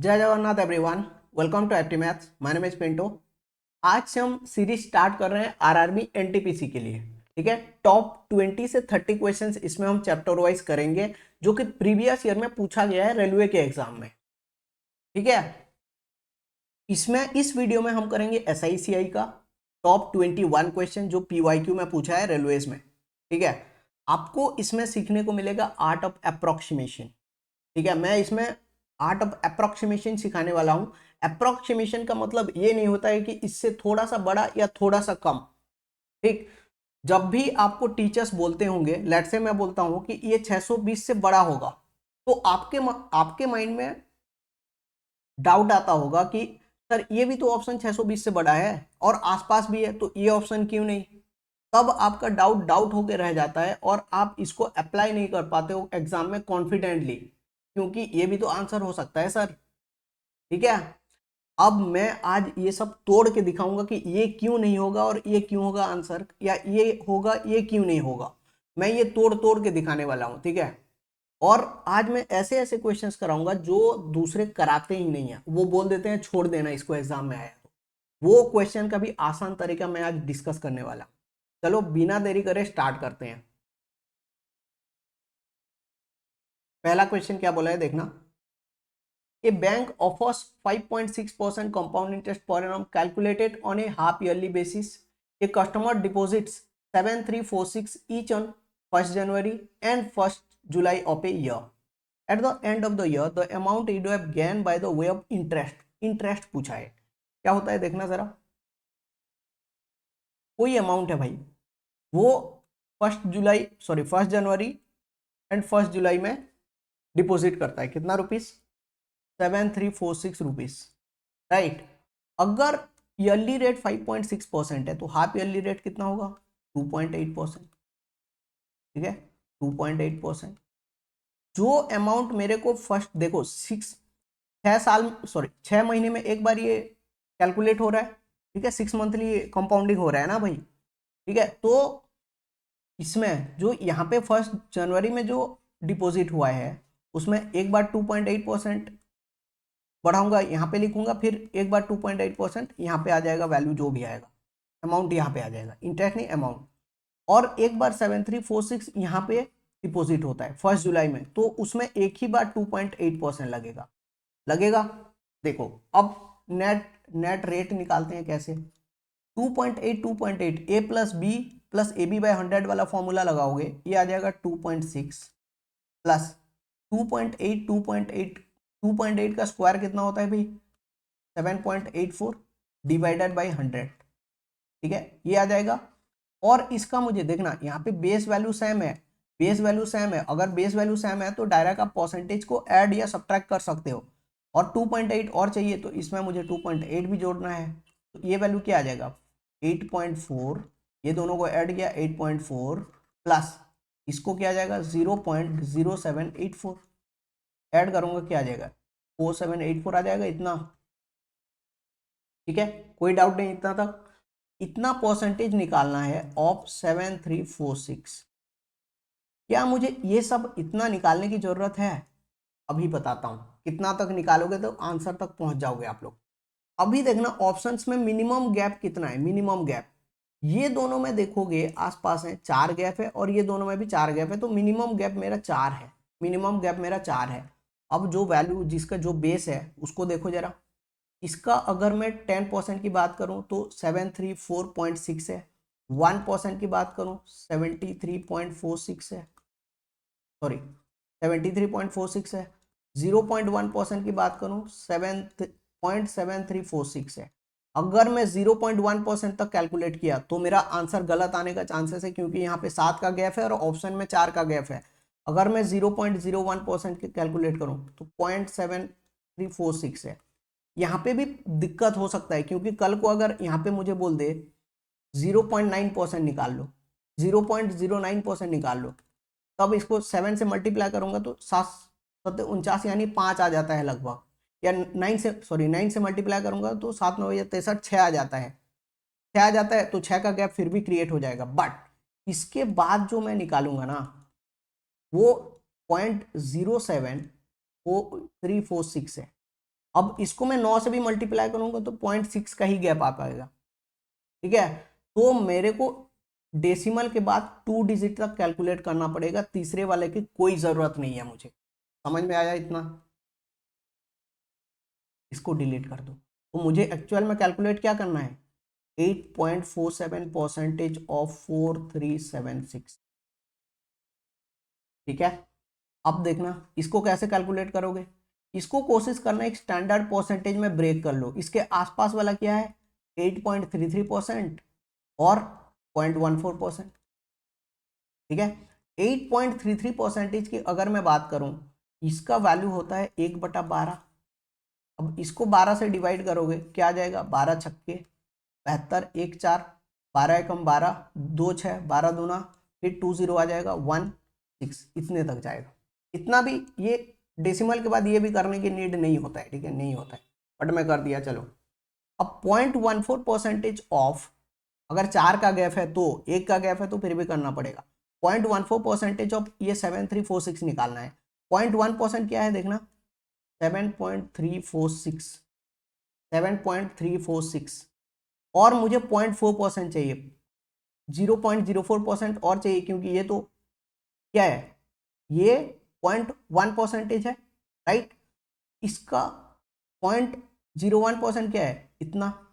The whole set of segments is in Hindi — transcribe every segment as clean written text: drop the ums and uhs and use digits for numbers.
जय Jagannath everyone. Welcome to Apti maths. My name is Pintu. आज से हम सीरीज स्टार्ट कर रहे हैं आरआरबी एनटीपीसी के लिए। ठीक है, टॉप 20 से 30 क्वेश्चंस इसमें हम चैप्टर वाइज करेंगे, जो कि प्रीवियस ईयर में पूछा गया है रेलवे के एग्जाम में। ठीक है, इसमें इस वीडियो में हम करेंगे एसआईसीआई का टॉप 21 क्वेश्चन जो पीवाईक्यू में पूछा है रेलवेज में। ठीक है, आपको इसमें सीखने को मिलेगा आर्ट ऑफ अप्रोक्सीमेशन। ठीक है, मैं इसमें आर्ट ऑफ अप्रोक्सीमेशन सिखाने वाला हूं। अप्रोक्सीमेशन का मतलब ये नहीं होता है कि इससे थोड़ा सा बड़ा या थोड़ा सा कम। ठीक, जब भी आपको टीचर्स बोलते होंगे, लेट से मैं बोलता हूं कि ये 620 से बड़ा होगा, तो आपके माइंड में डाउट आता होगा कि सर ये भी तो ऑप्शन 620 से बड़ा है और आसपास भी है, तो ये ऑप्शन क्यों नहीं। तब आपका डाउट डाउट होकर रह जाता है और आप इसको अप्लाई नहीं कर पाते हो एग्जाम में कॉन्फिडेंटली, क्योंकि ये भी तो आंसर हो सकता है सर। ठीक है, अब मैं आज ये सब तोड़ के दिखाऊंगा कि ये क्यों नहीं होगा और ये क्यों होगा आंसर, या ये होगा ये क्यों नहीं होगा। मैं ये तोड़ तोड़ के दिखाने वाला हूं। ठीक है, और आज मैं ऐसे ऐसे क्वेश्चंस कराऊंगा जो दूसरे कराते ही नहीं है, वो बोल देते हैं छोड़ देना इसको एग्जाम में आया तो। वो क्वेश्चन का भी आसान तरीका मैं आज डिस्कस करने वाला हूं। चलो बिना देरी करे स्टार्ट करते हैं। पहला क्वेश्चन क्या बोला है देखना। A bank offers 5.6% compound interest per annum calculated on a half yearly basis. A customer deposits 7346 each on 1st January and 1st July of a year. At the end of the year, the amount you have gained by the way of interest. Interest पूछा है, क्या होता है देखना जरा। कोई अमाउंट है भाई, वो 1 जनवरी एंड 1 जुलाई में डिपॉजिट करता है। कितना रुपीस? 7346 रुपीज। राइट, अगर ईयरली रेट 5.6% है तो हाफ ईयरली रेट कितना होगा? 2.8%। ठीक है, 2.8%। जो अमाउंट मेरे को फर्स्ट देखो 6 महीने में एक बार ये कैलकुलेट हो रहा है। ठीक है, 6 मंथली कंपाउंडिंग हो रहा है ना भाई। ठीक है, तो इसमें जो यहाँ पे 1 जनवरी में जो डिपॉजिट हुआ है उसमें एक बार 2.8% बढ़ाऊंगा, यहाँ पे लिखूंगा, फिर एक बार 2.8% यहाँ पे आ जाएगा, वैल्यू जो भी आएगा अमाउंट यहाँ पे आ जाएगा, इंटरेस्ट नहीं अमाउंट। और एक बार 7346 यहाँ पे डिपॉजिट होता है 1 जुलाई में, तो उसमें एक ही बार 2.8% लगेगा। लगेगा, देखो अब नेट नेट रेट निकालते हैं कैसे। 2.8 A plus B plus A B by 100 वाला फॉर्मूला लगाओगे, ये आ जाएगा 2.6 प्लस 2.8 का स्क्वायर कितना होता है भाई? 7.84 डिवाइडेड बाई 100। ठीक है, ये आ जाएगा। और इसका मुझे देखना, यहाँ पे बेस वैल्यू सेम है, बेस वैल्यू सेम है। अगर बेस वैल्यू सेम है तो डायरेक्ट आप परसेंटेज को ऐड या सब्ट्रैक्ट कर सकते हो। और 2.8 और चाहिए तो इसमें मुझे 2.8 भी जोड़ना है, तो ये वैल्यू क्या आ जाएगा? 8.4। ये दोनों को ऐड किया 8.4 प्लस इसको क्या आ जाएगा? 0.0784 ऐड करूंगा, क्या आ जाएगा? 4784 आ जाएगा इतना। ठीक है, कोई डाउट नहीं इतना तक। इतना परसेंटेज निकालना है ऑफ 7346। क्या मुझे ये सब इतना निकालने की जरूरत है? अभी बताता हूं कितना तक निकालोगे तो आंसर तक पहुंच जाओगे आप लोग। अभी देखना ऑप्शंस में मिनिमम गैप कितना है। मिनिमम गैप ये दोनों में देखोगे आसपास है, 4 गैप है, और ये दोनों में भी 4 गैप है, तो मिनिमम गैप मेरा 4 है। मिनिमम गैप मेरा 4 है। अब जो वैल्यू जिसका जो बेस है उसको देखो जरा। इसका अगर मैं 10% की बात करूं तो 734.6 है। 1% की बात करूं 73.46 है, सॉरी 73.46 है। 0.1% की बात करूं 7.7346 है। अगर मैं 0.1% तक कैलकुलेट किया तो मेरा आंसर गलत आने का चांसेस है, क्योंकि यहाँ पे 7 का गैप है और ऑप्शन में 4 का गैप है। अगर मैं 0.01% कैलकुलेट करूं तो 0.7346 है। यहाँ पे भी दिक्कत हो सकता है, क्योंकि कल को अगर यहाँ पे मुझे बोल दे 0.9% निकाल लो, 0.09% निकाल लो, तब इसको 7 से मल्टीप्लाई करूंगा तो 7 यानी 5 आ जाता है लगभग। या 9 से मल्टीप्लाई करूंगा तो 7 9 63 6 आ जाता है। 6 आ जाता है तो 6 का गैप फिर भी क्रिएट हो जाएगा। बट इसके बाद जो मैं निकालूंगा ना वो 0.07346 है। अब इसको मैं 9 से भी मल्टीप्लाई करूंगा तो 0.6 का ही गैप आ पाएगा, ठीक है। तो मेरे को डेसिमल के बाद 2 डिजिट तक कैलकुलेट करना पड़ेगा, तीसरे वाले की कोई जरूरत नहीं है मुझे। समझ में आया इतना? इसको डिलीट कर दो। तो मुझे एक्चुअल में कैलकुलेट क्या करना है, 8.47% ऑफ 4376, ठीक है। अब देखना इसको कैसे कैलकुलेट करोगे, इसको कोशिश करना एक स्टैंडर्ड परसेंटेज में ब्रेक कर लो। इसके आसपास वाला क्या है, 8.33% और 0.14%, ठीक है। 8.33% की अगर मैं बात करूं, इसका वैल्यू होता है 1/12। अब इसको 12 से डिवाइड करोगे क्या आ जाएगा, 12 छक्के 72, 1 4, 12 एकम 12, 2 6, 12 दूना, फिर 20 आ जाएगा 16, इतने तक जाएगा। इतना भी ये डेसिमल के बाद ये भी करने की नीड नहीं होता है, ठीक है, नहीं होता है, बट मैं कर दिया। चलो अब 0.14% ऑफ, अगर 4 का गैप है तो 1 का गैप है तो फिर भी करना पड़ेगा। 0.14% ऑफ ये 7346 निकालना है। 0.1% क्या है देखना, 7.346, 7.346, और मुझे 0.4% चाहिए, 0.04% और चाहिए, क्योंकि ये तो क्या है, ये 0.1% है, राइट। इसका 0.01% क्या है, इतना।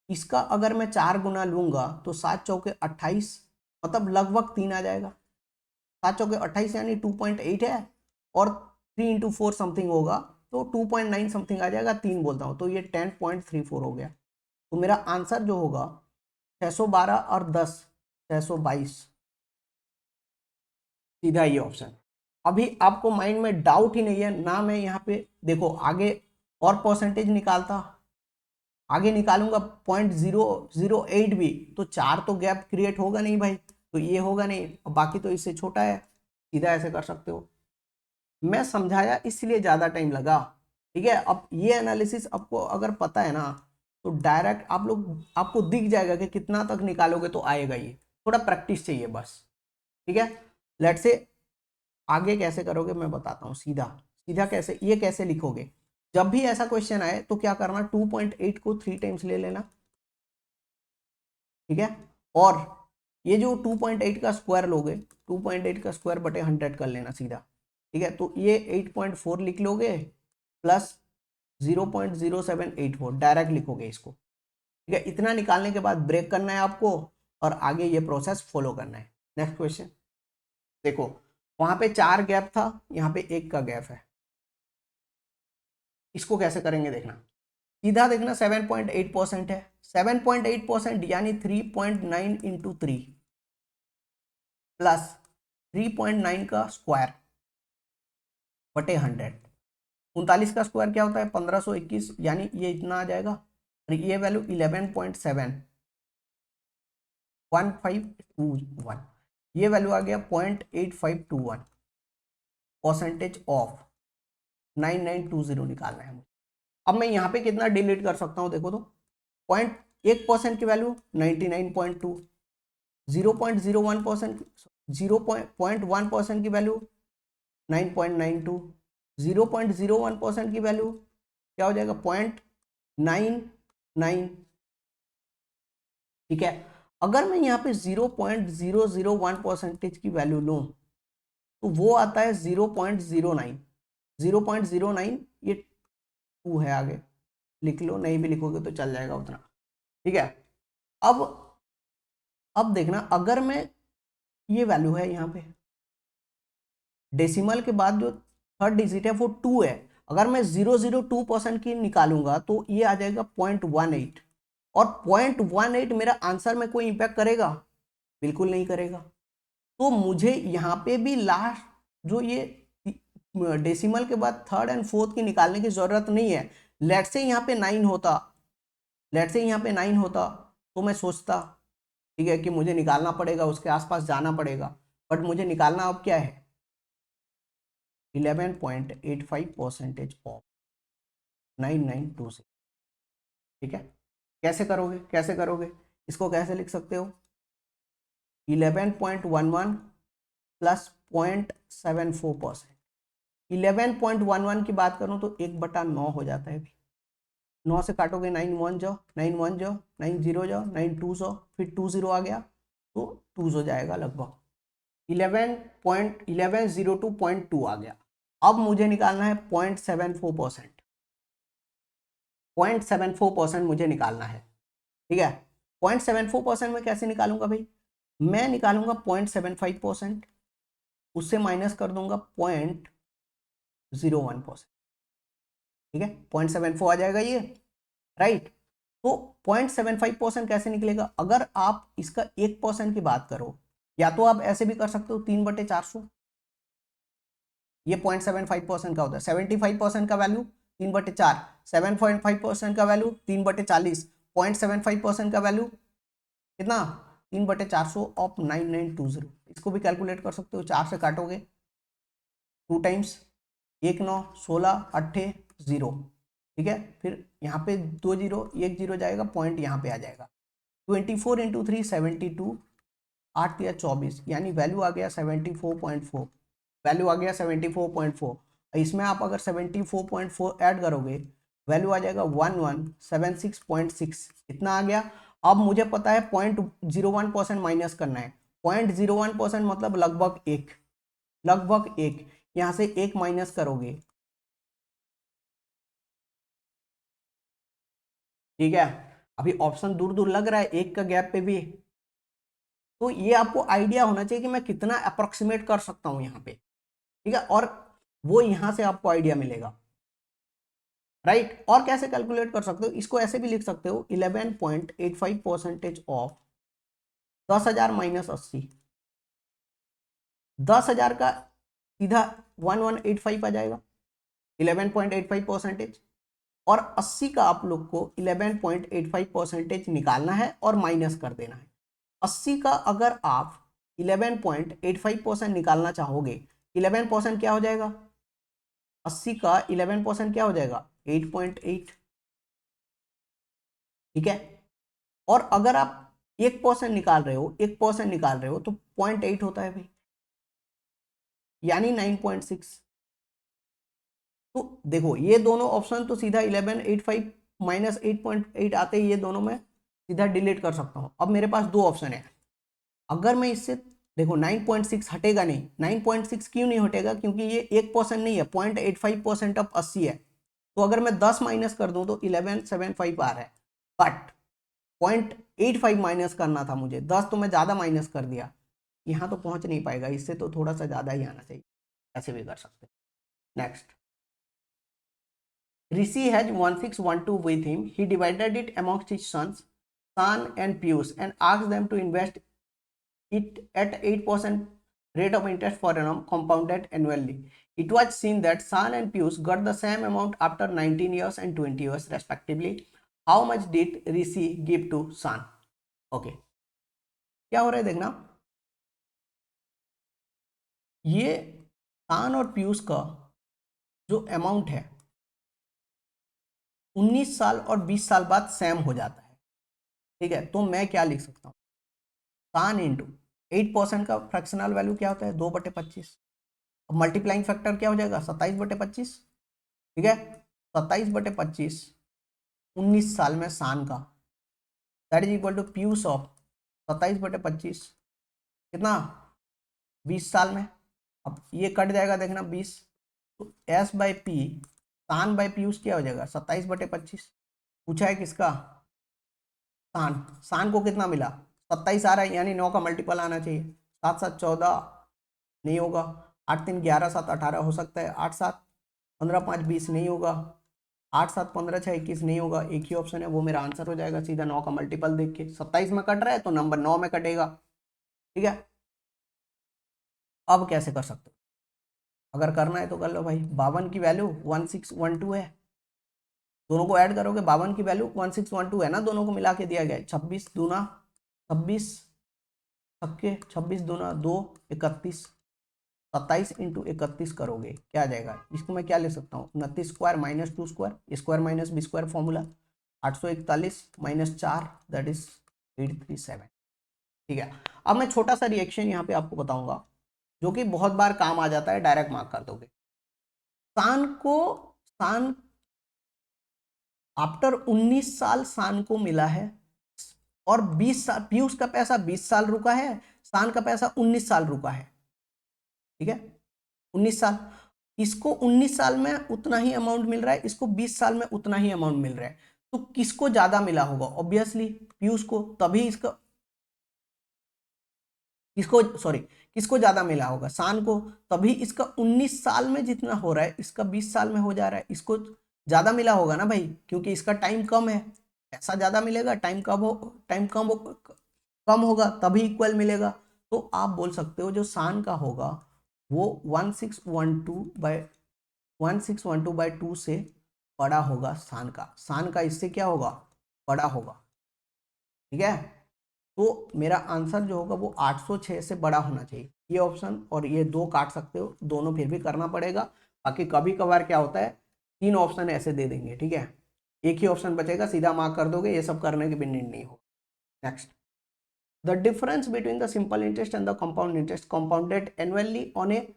इसका अगर मैं 4 गुना लूंगा तो 7 चौके 28, मतलब लगभग 3 आ जाएगा। 7 चौके 28 यानी 2.8 है, और 3 इंटू 4 समथिंग होगा तो 2.9 समथिंग आ जाएगा, 3 बोलता हूँ तो ये 10.34 हो गया। तो मेरा आंसर जो होगा 612 और 10, 622, सीधा ये ऑप्शन। अभी आपको माइंड में डाउट ही नहीं है ना, मैं यहाँ पे देखो आगे और परसेंटेज निकालता, आगे निकालूंगा 0.008 भी, तो 4 तो गैप क्रिएट होगा नहीं भाई, तो ये होगा नहीं, और बाकी तो इससे छोटा है, सीधा ऐसे कर सकते हो। मैं समझाया इसलिए ज़्यादा टाइम लगा, ठीक है। अब ये एनालिसिस आपको अगर पता है ना, तो डायरेक्ट आप लोग, आपको दिख जाएगा कि कितना तक निकालोगे तो आएगा। ये थोड़ा प्रैक्टिस चाहिए बस, ठीक है। लेट्स से आगे कैसे करोगे मैं बताता हूँ, सीधा सीधा कैसे, ये कैसे लिखोगे। जब भी ऐसा क्वेश्चन आए तो क्या करना, 2.8 को 3 टाइम्स ले लेना, ठीक है। और ये जो 2.8 का स्क्वायर लोगे, 2.8 का स्क्वायर बटे 100 कर लेना सीधा, ठीक है। तो ये 8.4 लिख लोगे प्लस 0.0784 डायरेक्ट लिखोगे इसको, ठीक है। इतना निकालने के बाद ब्रेक करना है आपको, और आगे ये प्रोसेस फॉलो करना है। नेक्स्ट क्वेश्चन देखो, वहां पे 4 गैप था, यहाँ पे 1 का गैप है, इसको कैसे करेंगे देखना, सीधा देखना 7.8% है, 7.8% यानी 3.9 इंटू 3 प्लस 3.9 का स्क्वायर बटे 100। 39 का स्क्वायर क्या होता है, 1521, यानी ये इतना आ जाएगा, और ये वैल्यू 11.71521, ये वैल्यू आ गया 0.8521 परसेंटेज ऑफ 9920 निकालना है मुझे। अब मैं यहाँ पे कितना डिलीट कर सकता हूँ देखो तो, 0.1% की वैल्यू 99.2, 0.01%, 0.1% की वैल्यू 9.92, 0.01% की वैल्यू क्या हो जाएगा, 0.99, ठीक है। अगर मैं यहाँ पे 0.001% की वैल्यू लूँ तो वो आता है 0.09, 0.09, ये 2 है, आगे लिख लो, नहीं भी लिखोगे तो चल जाएगा उतना, ठीक है। अब देखना, अगर मैं, ये वैल्यू है यहाँ पे, डेसिमल के बाद जो थर्ड डिजिट है वो 2 है, अगर मैं 0.02% की निकालूंगा तो ये आ जाएगा 0.18, और 0.18 मेरा आंसर में कोई इंपैक्ट करेगा, बिल्कुल नहीं करेगा। तो मुझे यहाँ पे भी लास्ट जो ये डेसिमल के बाद थर्ड एंड फोर्थ की निकालने की जरूरत नहीं है। लेट से यहाँ पे 9 होता, लेट से यहाँ पे 9 होता तो मैं सोचता, ठीक है, कि मुझे निकालना पड़ेगा, उसके आसपास जाना पड़ेगा, बट मुझे निकालना अब क्या है, 11.85% ऑफ 9926, ठीक है। कैसे करोगे, कैसे करोगे, इसको कैसे लिख सकते हो, 11.11 प्लस 0.74%। 11.11 की बात करूं तो 1/9 हो जाता है, 9 से काटोगे 9 1 जाओ, 9 1 जाओ, 9 0 जाओ, 9 2 जाओ, फिर 2 0 आ गया तो 2 हो जाएगा लगभग 11.1102.2 आ गया। अब मुझे निकालना है 0.74%, 0.74% मुझे निकालना है। ठीक है, 0.74% में कैसे निकालूंगा भाई, मैं निकालूंगा 0.75%, उससे माइनस कर दूंगा 0.01%। ठीक है, 0.74 आ जाएगा ये, राइट। तो 0.75% कैसे निकलेगा, अगर आप इसका 1% की बात करो, या तो आप ऐसे भी कर सकते हो 3/400, ये 0.75% का होता है। 75% का वैल्यू 3/4, 7.5% का वैल्यू 3/40, 0.75% का वैल्यू कितना 3/400 ऑफ 9920। इसको भी कैलकुलेट कर सकते हो, 4 से काटोगे 2 टाइम्स 1 9 16 8 0। ठीक है, फिर यहाँ पे 2 0 1 0 जाएगा, पॉइंट यहाँ पे आ जाएगा। 24 इंटू 3 72, 8 या 24, यानी वैल्यू आ गया 74.4, वैल्यू आ गया 74.4। इसमें आप अगर 74.4 ऐड करोगे वैल्यू आ जाएगा 1176.6, इतना आ गया। अब मुझे पता है 0.01% माइनस करना है, 0.01% मतलब लगभग एक, लगभग एक, यहां से एक माइनस करोगे। ठीक है, अभी ऑप्शन दूर दूर लग रहा है एक का गैप पे भी, तो ये आपको आइडिया होना चाहिए कि मैं कितना अप्रोक्सीमेट कर सकता हूं यहाँ पे। ठीक है, और वो यहां से आपको आइडिया मिलेगा, राइट। और कैसे कैलकुलेट कर सकते हो, इसको ऐसे भी लिख सकते हो 11.85% ऑफ 10,000 माइनस 80। 10,000 का सीधा 1185 आ जाएगा, 11.85%। और 80 का आप लोग को 11.85% निकालना है और माइनस कर देना है। 80 का अगर आप 11.85% निकालना चाहोगे, 11% क्या हो जाएगा, 80 का 11% क्या हो जाएगा 8.8। ठीक है, और अगर आप 1% निकाल रहे हो, 1% निकाल रहे हो तो 0.8 होता है भाई, यानी 9.6। तो देखो ये दोनों ऑप्शन तो सीधा 1185 माइनस 8.8 आते ही ये दोनों में सीधा डिलीट कर सकता हूं। अब मेरे पास दो ऑप्शन है, अगर मैं इससे देखो 9.6 हटेगा नहीं, 9.6 क्यों नहीं हटेगा, क्योंकि ये 1% नहीं है, 0.85% ऑफ 80 है। तो अगर मैं 10 माइनस कर दूं तो 1175 आ रहा है, बट 0.85 माइनस करना था मुझे, 10 तो मैं ज़्यादा माइनस कर दिया, यहाँ तो पहुंच नहीं पाएगा, इससे तो थोड़ा सा ज़्यादा ही आना चाहिए, ऐसे भी कर सकते हैं। Next, Rishi has 1612 with him. He divided it amongst his sons, San and Pius, and asked them to invest it at 8% rate of interest per annum compounded annually. It was seen that San and Pius got the same amount after 19 years and 20 years respectively. How much did Rishi give to San? Okay. क्या हो रहा है देखना, ये सान और पीयूष का जो अमाउंट है 19 साल और 20 साल बाद सेम हो जाता है। ठीक है, तो मैं क्या लिख सकता हूँ, सान इंटू 8% का फ्रैक्शनल वैल्यू क्या होता है 2/25, अब मल्टीप्लाइंग फैक्टर क्या हो जाएगा 27/25। ठीक है, 27/25 19 साल में सान का, दैट इज इक्वल टू पीयूष ऑफ 27/25 कितना 20 साल में। अब ये कट जाएगा देखना 20, तो एस बाई पी सान बाई पीयूष क्या हो जाएगा 27/25। पूछा है किसका, सान, सान को कितना मिला 27 आ रहा है, यानी 9 का मल्टीपल आना चाहिए, 7 7 14 नहीं होगा, 8 3 11 7 18 हो सकता है, 8 7 15 5 20 नहीं होगा, 8 7 15 6 21 नहीं होगा, एक ही ऑप्शन है वो मेरा आंसर हो जाएगा सीधा 9 का मल्टीपल देख के। 27 में कट रहा है तो नंबर 9 में कटेगा। ठीक है, अब कैसे कर सकते हो, अगर करना है तो कर लो भाई, 52 की वैल्यू 1612 है, दोनों को ऐड करोगे 52 की वैल्यू 1612 है ना, दोनों को मिला के दिया गया है, 26 दूना 26 छक्के 26 दूना 2 31, 27 इंटू 31 करोगे क्या आ जाएगा, इसको मैं क्या ले सकता हूँ 29 square minus 2 square, square minus B square formula, 841 minus 4 that is 837। ठीक है, अब मैं छोटा सा रिएक्शन यहाँ पे आपको बताऊंगा जो कि बहुत बार काम आ जाता है, डायरेक्ट मार्क कर दोगे। सान को सान आफ्टर 19 साल शान को मिला है, और 20 साल पीयूष का पैसा 20 साल रुका है, शान का पैसा 19 साल रुका है, ठीक है, 19 साल। इसको 19 साल में उतना ही अमाउंट मिल रहा है, इसको 20 साल में उतना ही अमाउंट मिल रहा है, तो किसको ज्यादा मिला होगा? ऑब्वियसली पीयूष को, तभी इसका किसको ज्यादा मिला होगा? शान को, तभी इसका 19 साल में जितना हो रहा है इसका 20 साल में हो जा रहा है, इसको ज्यादा मिला होगा ना भाई, क्योंकि इसका टाइम कम है, पैसा ज्यादा मिलेगा, टाइम कम होगा, तभी इक्वल मिलेगा। तो आप बोल सकते हो जो शान का होगा वो 1612/2 से बड़ा होगा शान का इससे क्या होगा? बड़ा होगा, ठीक है। तो मेरा आंसर जो होगा वो 806 से बड़ा होना चाहिए, ये ऑप्शन और ये दो काट सकते हो, दोनों फिर भी करना पड़ेगा। बाकी कभी कभार क्या होता है, 3 ऑप्शन ऐसे दे देंगे, ठीक है, एक ही ऑप्शन बचेगा, सीधा मार्क कर दोगे, ये सब करने की भी नीड नहीं हो। Next, the difference between the simple interest and the compound interest compounded annually on A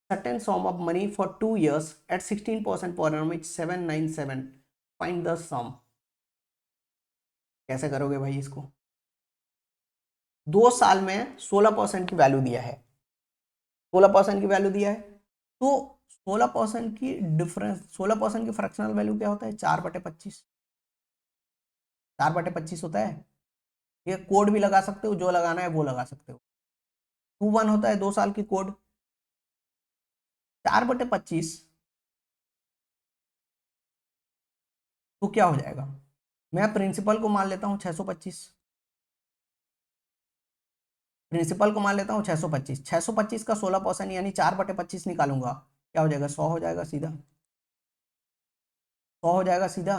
certain sum of money for 2 years at 16% per annum is 797. Find the sum. कैसे करोगे भाई इसको? 2 साल में 16% की वैल्यू दिया है, 16% की वैल्यू दिया है, तो 16% की डिफरेंस, 16% की फ्रैक्शनल वैल्यू क्या होता है? 4/25, 4/25 होता है। ये कोड भी लगा सकते हो, जो लगाना है वो लगा सकते हो। 2/1 होता है 2 साल की कोड, 4/25 तो क्या हो जाएगा? मैं प्रिंसिपल को मान लेता हूँ 625, प्रिंसिपल को मान लेता हूँ 625, 625 का 16% यानी 4/25 निकालूंगा, क्या हो जाएगा? 100 हो जाएगा सीधा, 100 हो जाएगा सीधा।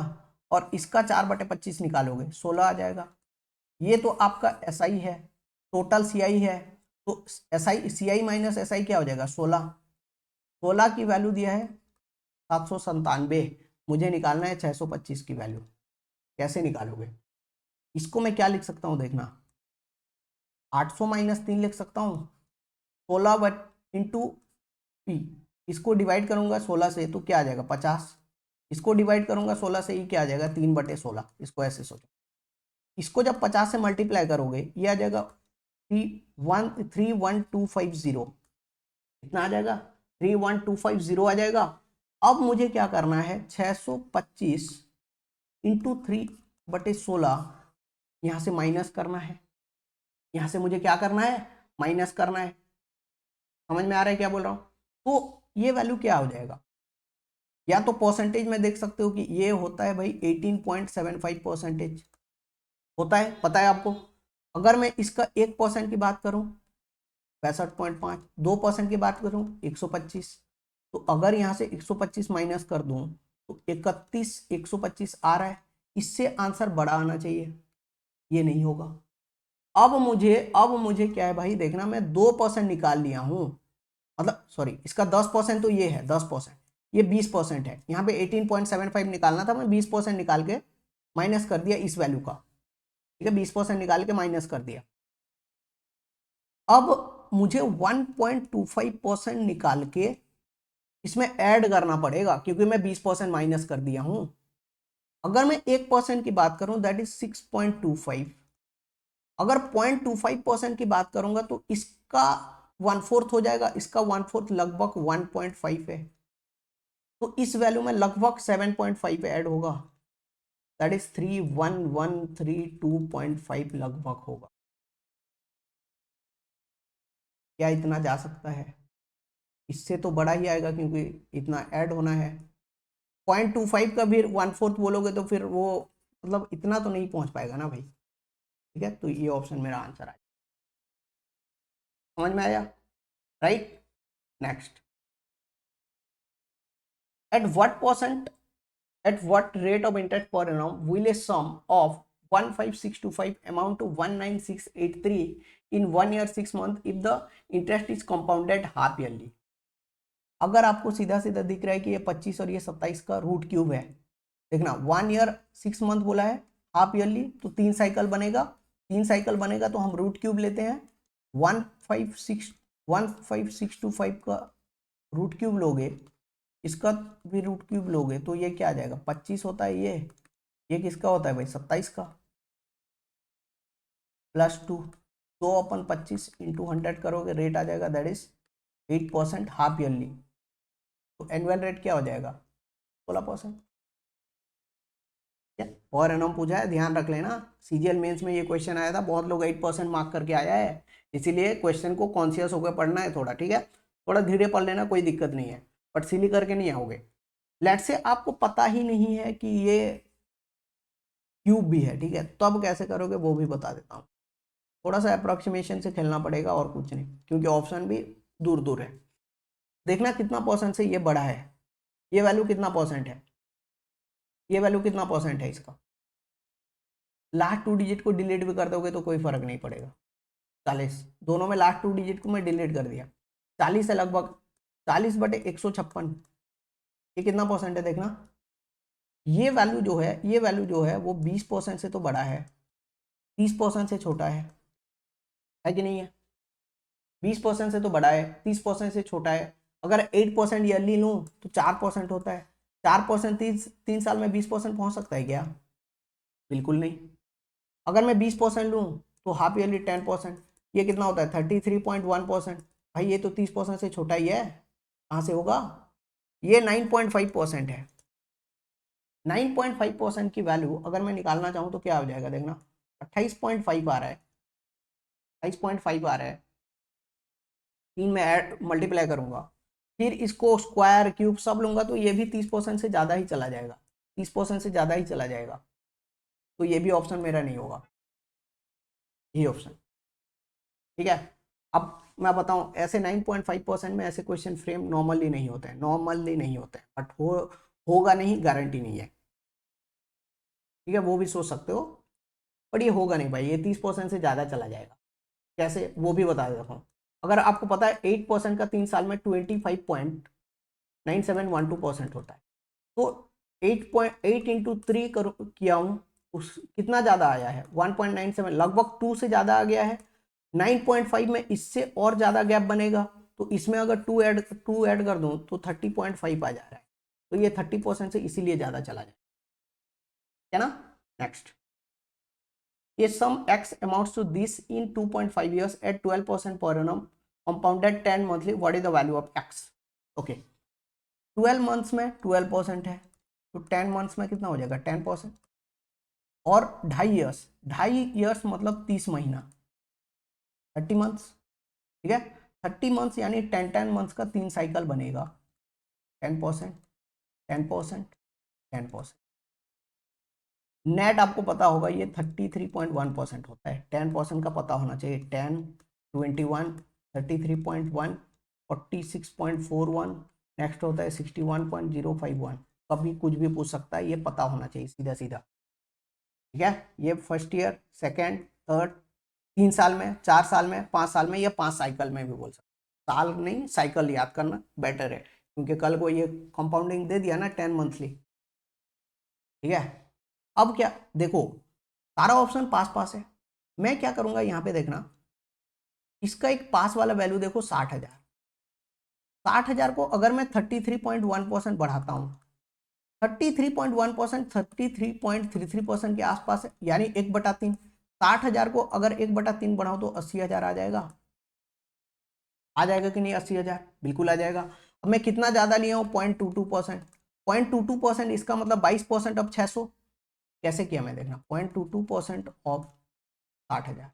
और इसका 4/25 निकालोगे 16 आ जाएगा। ये तो आपका एसआई है, टोटल सीआई है, तो एसआई सीआई माइनस एसआई क्या हो जाएगा? 16, 16 की वैल्यू दिया है 797, मुझे निकालना है 625 की वैल्यू। कैसे निकालोगे इसको? मैं क्या लिख सकता हूँ देखना, 800 - 3 लिख सकता हूँ, 16 इंटू पी, इसको डिवाइड करूंगा 16 से तो क्या आ जाएगा? 50, इसको डिवाइड करूंगा 16 से, ये क्या आ जाएगा? 3/16। इसको ऐसे सोचो, इसको जब 50 से मल्टीप्लाई करोगे ये आ जाएगा 31250, कितना आ जाएगा? 31250 आ जाएगा। अब मुझे क्या करना है? 625 इंटू 3/16 यहां से माइनस करना है, यहां से मुझे क्या करना है? माइनस करना है। समझ में आ रहा है क्या बोल रहा हूं? तो ये वैल्यू क्या हो जाएगा? या तो परसेंटेज में देख सकते हो कि ये होता है भाई 18.75% होता है, पता है आपको। अगर मैं इसका 1% की बात करूं 65.5, 2% की बात करूं 125, तो अगर यहां से 125 माइनस कर दूं तो 31 125 आ रहा है, इससे आंसर बड़ा आना चाहिए, ये नहीं होगा। अब मुझे क्या है भाई देखना, मैं 2% निकाल लिया हूं, मतलब सॉरी, इसका 10% तो ये है, 10%, ये 20% है, यहाँ पे 18.75 निकालना था, मैं 20% निकाल के माइनस कर दिया इस वैल्यू का, ठीक है, 20% निकाल के माइनस कर दिया। अब मुझे 1.25% निकाल के इसमें ऐड करना पड़ेगा, क्योंकि मैं 20% माइनस कर दिया हूं। अगर मैं 1% की बात करूं दैट इज 6.25, अगर 0.25% की बात करूंगा तो इसका 1/4 हो जाएगा, इसका 1/4 लगभग 1.5 है, तो इस वैल्यू में लगभग 7.5 ऐड होगा, दैट इज 31132.5 लगभग होगा। क्या इतना जा सकता है? इससे तो बड़ा ही आएगा, क्योंकि इतना ऐड होना है। 0.25 का भी 1/4 बोलोगे तो फिर वो मतलब इतना तो नहीं पहुंच पाएगा ना भाई, ठीक है। तो ये ऑप्शन मेरा आंसर आया, समझ में आया? Right. Next, at what percent at what rate of interest per annum will a sum of 15625 amount to 19683 in 1 year 6 months if the interest is compounded half yearly? अगर आपको सीधा सीधा दिख रहा है कि ये 25 और ये 27 का रूट क्यूब है, देखना 1 ईयर 6 मंथ बोला है, हाफ ईयरली तो 3 साइकिल बनेगा, 3 साइकिल बनेगा तो हम रूट क्यूब लेते हैं, 15625 का रूट क्यूब लोगे, इसका भी रूट क्यूब लोगे तो ये क्या आ जाएगा? 25 होता है ये, ये किसका होता है भाई 27 का, +2, 2/25 इंटू 100 करोगे रेट आ जाएगा दैट इज 8% हाफ ईयरली। तो एनुअल रेट क्या हो जाएगा 16%। और एनम पूछा है, ध्यान रख लेना, सीजीएल मेंस में ये क्वेश्चन आया था, बहुत लोग 8% मार्क करके आया है, इसीलिए क्वेश्चन को कॉन्शियस होकर पढ़ना है थोड़ा, ठीक है, थोड़ा धीरे पढ़ लेना, कोई दिक्कत नहीं है, बट सिली करके नहीं आओगे। लेट से आपको पता ही नहीं है कि ये क्यूब भी है, ठीक है, तो अब कैसे करोगे वो भी बता देता हूँ। थोड़ा सा अप्रोक्सीमेशन से खेलना पड़ेगा और कुछ नहीं, क्योंकि ऑप्शन भी दूर दूर है। देखना कितना परसेंट से ये बड़ा है, ये वैल्यू कितना परसेंट है, ये वैल्यू कितना परसेंट है इसका। लास्ट 2 डिजिट को डिलीट भी कर दोगे तो कोई फर्क नहीं पड़ेगा। 40, दोनों में लास्ट 2 डिजिट को मैं डिलीट कर दिया, 40 है लगभग, 40/156, ये कितना परसेंट है देखना। ये वैल्यू जो है, ये वैल्यू जो है वो 20% से तो बड़ा है, 30% से छोटा है कि नहीं है। 20% से तो बड़ा है, 30% से छोटा है। अगर 8% ईयरली लूँ तो 4% होता है, 4% 3 साल में 20% पहुंच सकता है क्या, बिल्कुल नहीं। अगर मैं 20% लूँ तो हाफ ईयरली 10%, ये कितना होता है 33.1%। भाई ये तो 30% से छोटा ही है, कहाँ से होगा, ये 9.5% है। 9.5% की वैल्यू अगर मैं निकालना चाहूँ तो क्या हो जाएगा देखना, 28.5 आ रहा है, 28.5 आ रहा है, 3 में ऐड मल्टीप्लाई करूंगा, फिर इसको स्क्वायर क्यूब सब लूंगा तो ये भी 30% से ज़्यादा ही चला जाएगा, 30% से ज़्यादा ही चला जाएगा, तो ये भी ऑप्शन मेरा नहीं होगा, ये ऑप्शन, ठीक है। अब मैं बताऊं, ऐसे 9.5% में ऐसे क्वेश्चन फ्रेम नॉर्मली नहीं होते हैं, नॉर्मली नहीं होते हैं, बट होगा नहीं, गारंटी नहीं है, ठीक है, वो भी सोच सकते हो, पर ये होगा नहीं भाई, ये 30% से ज़्यादा चला जाएगा। कैसे वो भी बता देता हूँ। अगर आपको पता है 8% का 3 साल में 25.9712% होता है, तो 8.8 इंटू 3 किया हूँ, उस कितना ज़्यादा आया है 1.97, लगभग 2 से ज़्यादा आ गया है। 9.5 में इससे और ज़्यादा गैप बनेगा, तो इसमें अगर 2 ऐड कर दूँ तो 30.5 आ जा रहा है, तो ये 30% से इसीलिए ज़्यादा चला जाए, है ना। Next, A sum X amounts to this in 2.5 years at 12% per annum, compounded 10 monthly. What is the value of X? Okay, 12 months में 12% है, तो 10 months में कितना हो जाएगा 10%, और 2.5 ईयर्स मतलब 30 महीना, 30 मंथ्स, ठीक है, 30 मंथ्स यानी 10 मंथ्स का 3 साइकिल बनेगा, 10%, 10%, 10%। नेट आपको पता होगा ये 33.1% होता है, 10% का पता होना चाहिए, 10, 21, 33.1, 46.41, नेक्स्ट होता है 61.051, कभी कुछ भी पूछ सकता है, ये पता होना चाहिए सीधा सीधा, ठीक है। ये फर्स्ट ईयर, सेकेंड, थर्ड, 3 साल में, 4 साल में, 5 साल में, या 5 साइकिल में भी बोल सकते, साल नहीं साइकिल याद करना बेटर है, क्योंकि कल को ये कंपाउंडिंग दे दिया ना 10 मंथली, ठीक है। अब क्या देखो, सारा ऑप्शन पास पास है, मैं क्या करूंगा यहाँ पे देखना, इसका एक पास वाला वैल्यू देखो 60,000, 60,000 को अगर मैं 33.1% बढ़ाता हूँ, 33.1%, 33.33% के आसपास है, यानी 1/3, 60,000 को अगर 1/3 बढ़ाऊं तो 80,000 आ जाएगा कि नहीं, 80,000 बिल्कुल आ जाएगा। अब मैं कितना ज्यादा लिया हूँ 0.22%, 0.22%, इसका मतलब 22%, अब 600, कैसे किया मैं देखना, 0.22% ऑफ 60,000,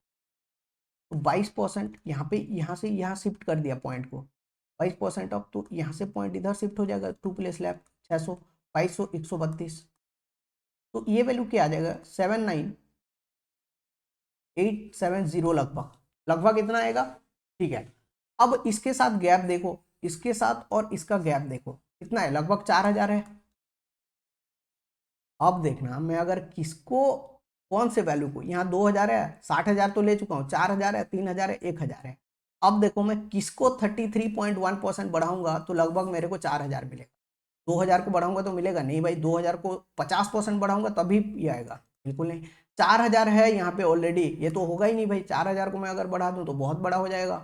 तो 22% यहाँ पे, यहाँ से यहाँ शिफ्ट कर दिया पॉइंट को, 22% ऑफ, तो यहाँ से पॉइंट इधर शिफ्ट हो जाएगा, 2 प्लेस लेफ्ट, 600, 2200, 132, तो ये वैल्यू क्या आ जाएगा 79870, लगभग लगभग इतना आएगा, ठीक है। अब इसके साथ गैप देखो, इसके साथ और इसका गैप देखो कितना है, लगभग 4,000 है। अब देखना, मैं अगर किसको, कौन से वैल्यू को, यहाँ 2,000 है, 60,000 तो ले चुका हूँ, 4,000 है, 3,000 है, 1,000 है। अब देखो मैं किसको 33.1% बढ़ाऊंगा तो लगभग मेरे को 4,000 मिलेगा, 2,000 को बढ़ाऊंगा तो मिलेगा नहीं भाई, 2,000 को 50% बढ़ाऊंगा तभी ये आएगा, बिल्कुल नहीं। 4,000 है यहाँ पे ऑलरेडी, ये तो होगा ही नहीं भाई, 4,000 को मैं अगर बढ़ा दूं तो बहुत बड़ा हो जाएगा।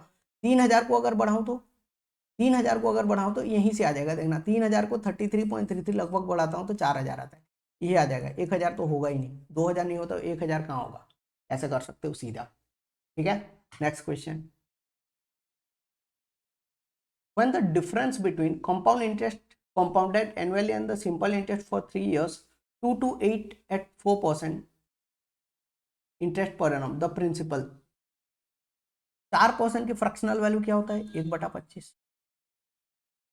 3,000 को अगर बढ़ाऊं तो, 3,000 को अगर बढ़ाऊं तो यहीं से आ जाएगा, देखना 3,000 को 33.33 लगभग बढ़ाता हूँ तो 4,000 आता है, ये आ जाएगा 1000 तो होगा ही नहीं, 2000 नहीं होता 1000 कहाँ होगा, ऐसे कर सकते हो सीधा। ठीक है, next question. When the difference between compound interest compounded annually and the simple interest for 3 years 2 to 8 at 4% interest per annum, the principal 4% की फ्रैक्शनल वैल्यू क्या होता है, 1/25।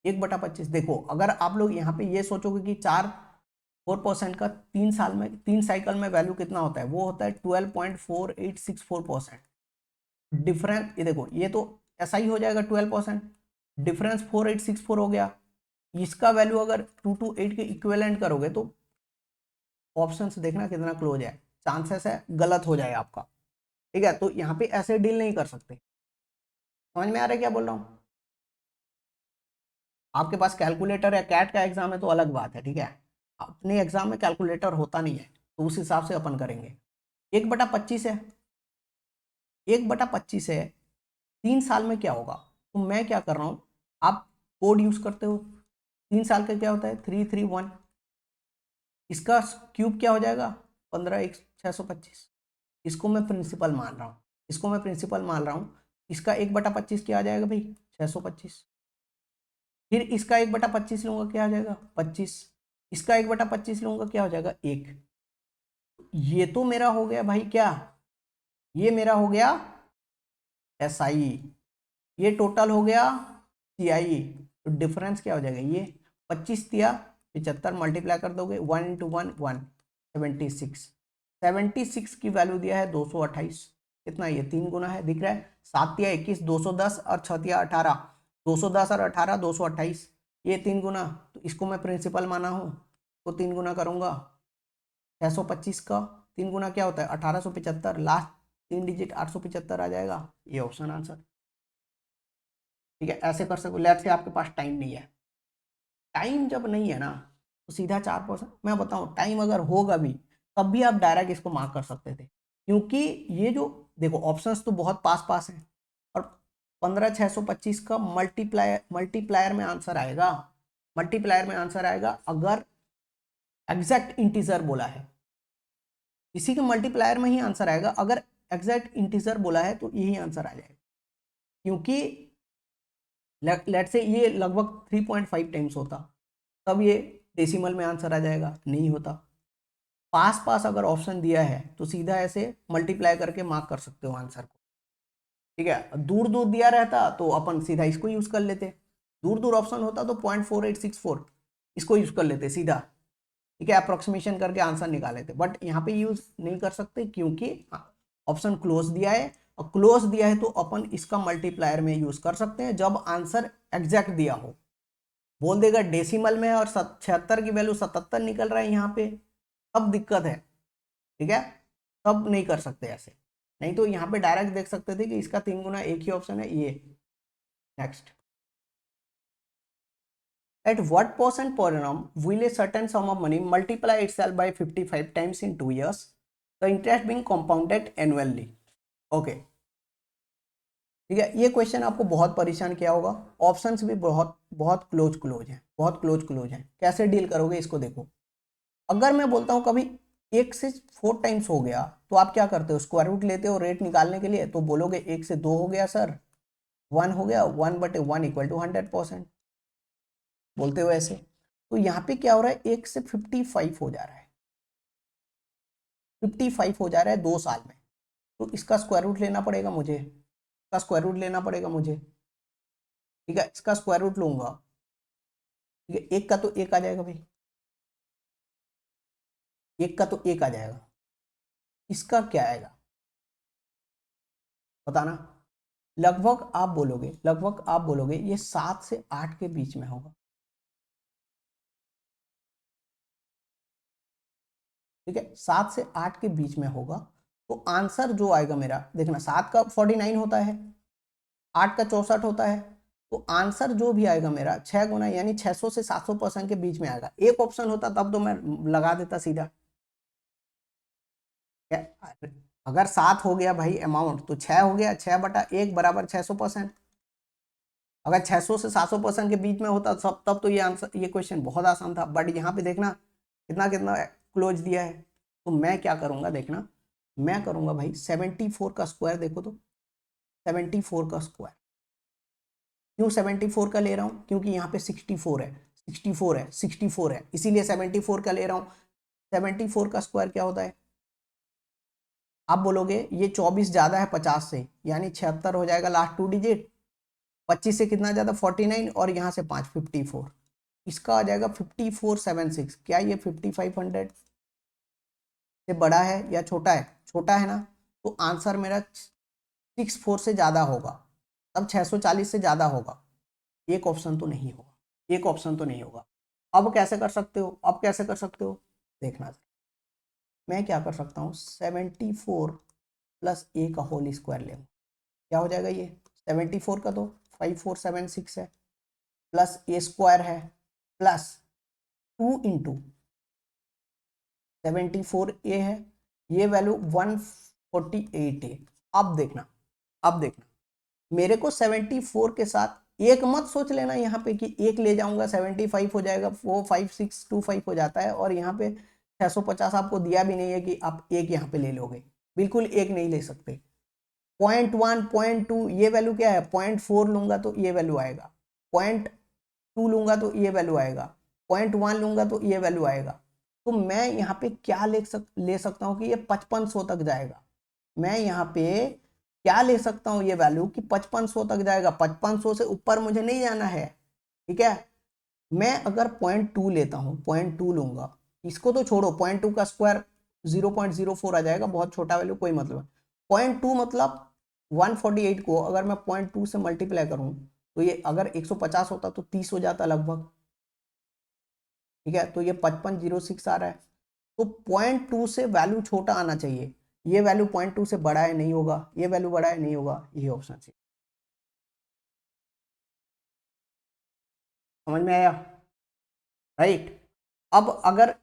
1/25 देखो, अगर आप लोग यहाँ पे ये सोचोगे कि 4% का 3 साल में 3 साइकिल में वैल्यू कितना होता है, वो होता है 12.4864%। डिफरेंस ये देखो, ये तो ऐसा ही हो जाएगा 12%, डिफरेंस 4864 हो गया। इसका वैल्यू अगर 2 to 8 के इक्विवेलेंट करोगे तो ऑप्शन देखना कितना क्लोज है, चांसेस है गलत हो जाए आपका। ठीक है, तो यहाँ पे ऐसे डील नहीं कर सकते। समझ में आ रहा है क्या बोल रहा हूँ? आपके पास कैलकुलेटर या कैट का एग्जाम है तो अलग बात है। ठीक है, अपने एग्जाम में कैलकुलेटर होता नहीं है, तो उस हिसाब से अपन करेंगे। 1/25 है, 1/25 है, 3 साल में क्या होगा, तो मैं क्या कर रहा हूँ, आप कोड यूज करते हो, 3 साल का क्या होता है 331, इसका क्यूब क्या हो जाएगा 15(1)625। इसको मैं प्रिंसिपल मान रहा हूँ, इसको मैं प्रिंसिपल मान रहा हूँ। इसका 1/25 क्या आ जाएगा भाई 625, फिर इसका 1/25 लूंगा क्या आ जाएगा 25, इसका 1/25 लूंगा क्या हो जाएगा 1। ये तो मेरा हो गया भाई क्या, ये मेरा हो गया SI, ये टोटल हो गया CI। तो डिफरेंस क्या हो जाएगा, ये 25 दिया 75 मल्टीप्लाई कर दोगे 1 × 1 1 76, 76 की वैल्यू दिया है 228। कितना, ये 3 गुना है, दिख रहा है, 7 दिया 21 210 और 6 दिया 18, 210 और 18 228, ये 3 गुना। तो इसको मैं प्रिंसिपल माना हूँ तो 3 गुना करूंगा 625 का 3 गुना क्या होता है 1875, लास्ट 3 डिजिट 875 आ जाएगा, ये ऑप्शन आंसर। ठीक है, ऐसे कर सकते, लेट्स से आपके पास टाइम नहीं है, टाइम जब नहीं है ना तो सीधा 4%। मैं बताऊं टाइम अगर होगा भी तब भी आप डायरेक्ट इसको मार्क कर सकते थे, क्योंकि ये जो देखो ऑप्शंस तो बहुत पास पास हैं, और 15,625 का मल्टीप्लायर में आंसर आएगा, मल्टीप्लायर में आंसर आएगा अगर एग्जैक्ट इंटीजर बोला है, इसी के मल्टीप्लायर में ही आंसर आएगा। अगर एग्जैक्ट इंटीजर बोला है तो यही आंसर आ जाएगा, क्योंकि लेट से ये लगभग 3.5 टाइम्स होता तब ये डेसिमल में आंसर आ जाएगा, नहीं होता। पास पास अगर ऑप्शन दिया है तो सीधा ऐसे मल्टीप्लाई करके मार्क कर सकते हो आंसर को। ठीक है, दूर दूर दिया रहता तो अपन सीधा इसको यूज कर लेते, दूर दूर ऑप्शन होता तो 0.4864 इसको यूज कर लेते सीधा। ठीक है, अप्रोक्सीमेशन करके आंसर निकाले थे, बट यहाँ पे यूज नहीं कर सकते क्योंकि ऑप्शन क्लोज दिया है, और क्लोज दिया है तो अपन इसका मल्टीप्लायर में यूज कर सकते हैं जब आंसर एग्जैक्ट दिया हो। बोल देगा डेसिमल में और 76 की वैल्यू 77 निकल रहा है यहाँ पे, तब दिक्कत है। ठीक है, तब नहीं कर सकते ऐसे, नहीं तो यहाँ पे डायरेक्ट देख सकते थे कि इसका 3 गुना, एक ही ऑप्शन है ये। Next, at what percent per annum will a certain sum of money multiply itself by 55 times in 2 years, the interest being compounded annually? Okay, ठीक है, ये क्वेश्चन आपको बहुत परेशान किया होगा, ऑप्शंस भी बहुत बहुत क्लोज हैं, बहुत क्लोज हैं। कैसे डील करोगे इसको देखो, अगर मैं बोलता हूँ कभी 1 से 4 टाइम्स हो गया तो आप क्या करते हो, स्क्वायर रूट लेते हो रेट निकालने के लिए, तो बोलोगे 1 से 2 हो गया सर, 1 हो गया, 1/1 = 100% बोलते हो ऐसे। तो यहाँ पे क्या हो रहा है, 1 से 55 हो जा रहा है, 55 हो जा रहा है 2 साल में, तो इसका स्क्वायर रूट लेना पड़ेगा मुझे, इसका स्क्वायर रूट लेना पड़ेगा मुझे। ठीक है, इसका स्क्वायर रूट लूंगा, ठीक है, एक का तो एक आ जाएगा भाई, एक का तो एक आ जाएगा, इसका क्या आएगा बताना। लगभग आप बोलोगे ये 7 से 8 के बीच में होगा। ठीक है, 7 से 8 के बीच में होगा, तो आंसर जो आएगा मेरा, देखना 7 का 49 होता है, 8 का 64 होता है, तो आंसर जो भी आएगा मेरा 6 गुना यानी 600 से 700% के बीच में आएगा। एक ऑप्शन होता तब तो मैं लगा देता सीधा, अगर 7 हो गया भाई अमाउंट तो 6 हो गया, 6/1 बराबर 600%। अगर 600 से 700% के बीच में होता सब, तब तो ये आंसर, ये क्वेश्चन बहुत आसान था, बट यहाँ पे देखना कितना कितना क्लोज दिया है। तो मैं क्या करूंगा देखना, मैं करूंगा भाई 74 का स्क्वायर, देखो तो 74 का स्क्वायर। क्यों 74 का ले रहा हूँ? क्योंकि यहाँ पे 64 है, 64 है, 64 है, इसीलिए 74 का ले रहा हूँ। 74 का स्क्वायर क्या होता है? आप बोलोगे ये 24 ज्यादा है 50 से, यानी 76 हो जाएगा लास्ट 2 डिजिट। 25 से कितना ज्यादा? 49, और यहाँ से 5 54, इसका आ जाएगा 5476। क्या ये 5500 से बड़ा है या छोटा है? छोटा है ना, तो आंसर मेरा 64 से ज्यादा होगा, तब 640 से ज्यादा होगा। एक ऑप्शन तो नहीं होगा, एक ऑप्शन तो नहीं होगा। अब कैसे कर सकते हो? अब कैसे कर सकते हो देखना, मैं क्या कर सकता हूँ 74 प्लस ए का होल स्क्वायर ले, क्या हो जाएगा ये 74 का तो 5476 है, प्लस ए स्क्वायर है, प्लस 2 इंटू 74 ए है, ये वैल्यू 148 है। अब देखना, अब देखना, मेरे को 74 के साथ एक मत सोच लेना यहाँ पे कि एक ले जाऊंगा 75 हो जाएगा, वो 5625 हो जाता है, और यहाँ पे 650 आपको दिया भी नहीं है कि आप एक यहाँ पे ले लोगे, बिल्कुल एक नहीं ले सकते। 0.1 0.2 ये वैल्यू क्या है? 0.4 लूंगा तो ये वैल्यू आएगा, 0.2 लूंगा तो ये वैल्यू आएगा, 0.1 लूंगा तो ये वैल्यू आएगा। तो मैं यहाँ पे क्या ले सकता हूँ कि ये 5500 तक जाएगा। मैं यहाँ पे क्या ले सकता हूँ ये वैल्यू कि 5500 तक जाएगा, 5500 से ऊपर मुझे नहीं जाना है, ठीक है। मैं अगर 0.2 लेता हूँ, 0.2 लूंगा, इसको तो छोड़ो, 0.2 का स्क्वायर 0.04 आ जाएगा, बहुत छोटा वैल्यू, कोई मतलब। 0.2 मतलब 148 को अगर मैं 0.2 से मल्टीप्लाई करूं तो ये अगर 150 होता तो 30 हो जाता लगभग, ठीक है। तो ये 5506 आ रहा है, तो 0.2 से वैल्यू छोटा आना चाहिए। ये वैल्यू 0.2 से बड़ा है, नहीं होगा, ये वैल्यू बड़ा है, नहीं होगा, ये ऑप्शन से। समझ में आया? राइट। अब अगर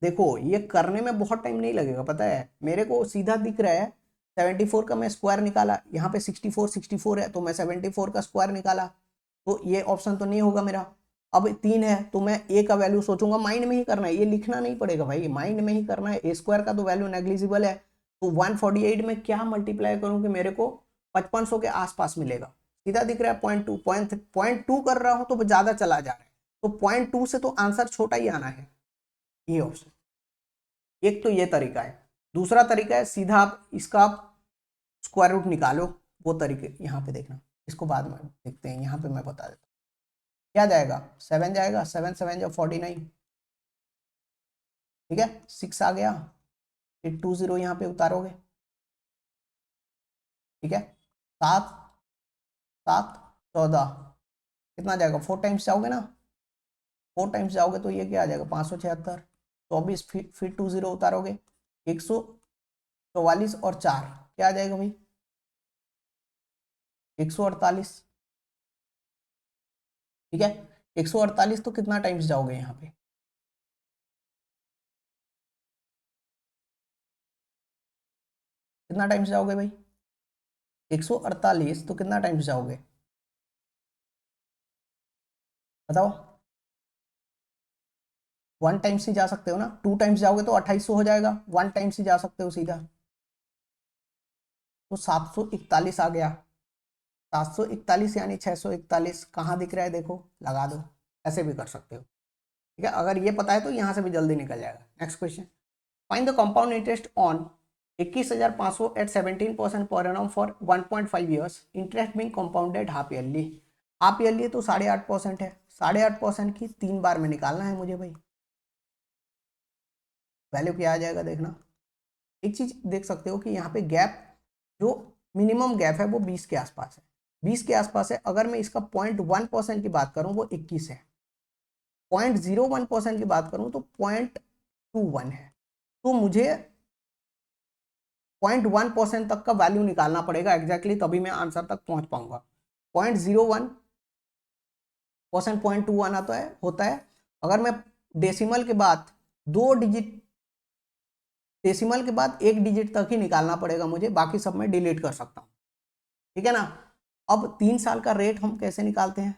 देखो, ये करने में बहुत टाइम नहीं लगेगा, पता है, मेरे को सीधा दिख रहा है 74 का मैं स्क्वायर निकाला, यहाँ पे 64 है तो मैं 74 का स्क्वायर निकाला, तो ये ऑप्शन तो नहीं होगा मेरा। अब 3 है तो मैं ए का वैल्यू सोचूंगा, माइंड में ही करना है, ये लिखना नहीं पड़ेगा भाई, माइंड में ही करना है। ए स्क्वायर का तो वैल्यू नेग्लिजिबल है, तो 148 में क्या मल्टीप्लाई करूं कि मेरे को 5500 के आसपास मिलेगा। सीधा दिख रहा है, 0.2 कर रहा हूं तो ज्यादा चला जा रहा है, तो 0.2 से तो आंसर छोटा ही आना है, ये ऑप्शन। एक तो ये तरीका है। दूसरा तरीका है सीधा आप इसका आप स्क्वायर रूट निकालो, वो तरीके यहाँ पे देखना, इसको बाद में देखते हैं, यहाँ पे मैं बता देता हूँ। क्या जाएगा? 7 जाएगा, 7 7 जा 49, ठीक है, 6 आ गया, फिर 2 0 यहाँ पे उतारोगे, ठीक है, 7 7 14, कितना जाएगा? 4 टाइम्स जाओगे ना, 4 टाइम्स जाओगे तो ये क्या आ जाएगा? 576, 24, फिर 2 0 उतारोगे, 144 और 4 क्या आ जाएगा भाई? 148, ठीक है। 148 तो कितना टाइम्स जाओगे यहाँ पे? कितना टाइम्स जाओगे भाई? 148 तो कितना टाइम्स जाओगे बताओ? 1 टाइम्स ही जा सकते हो ना, 2 टाइम्स जाओगे तो 2800 हो जाएगा, 1 टाइम्स ही जा सकते हो सीधा, तो 741 आ गया। 741 यानी 641 कहाँ दिख रहा है देखो, लगा दो, ऐसे भी कर सकते हो, ठीक है। अगर ये पता है तो यहाँ से भी जल्दी निकल जाएगा। Next question, find the compound interest on 21,500 at 17% per annum for 1.5 years, interest being compounded half yearly. Half yearly तो 8.5% है, 8.5% की 3 बार में निकालना है मुझे भाई, वैल्यू क्या आ जाएगा देखना। एक चीज देख सकते हो कि यहाँ पे गैप, जो मिनिमम गैप है वो 20 के आसपास है, 20 के आसपास है। अगर मैं इसका 0.1% की बात करूं वो 21 है, 0.01% की बात करूं तो 0.21 है, तो मुझे 0.1% तक का वैल्यू निकालना पड़ेगा एग्जैक्टली, तभी मैं आंसर तक पहुंच पाऊंगा। 0.01% 0.21 आता है होता है। अगर मैं डेसिमल के बाद 2 डिजिट, डेसिमल के बाद 1 डिजिट तक ही निकालना पड़ेगा मुझे, बाकी सब मैं डिलीट कर सकता हूँ, ठीक है ना। अब 3 साल का रेट हम कैसे निकालते हैं?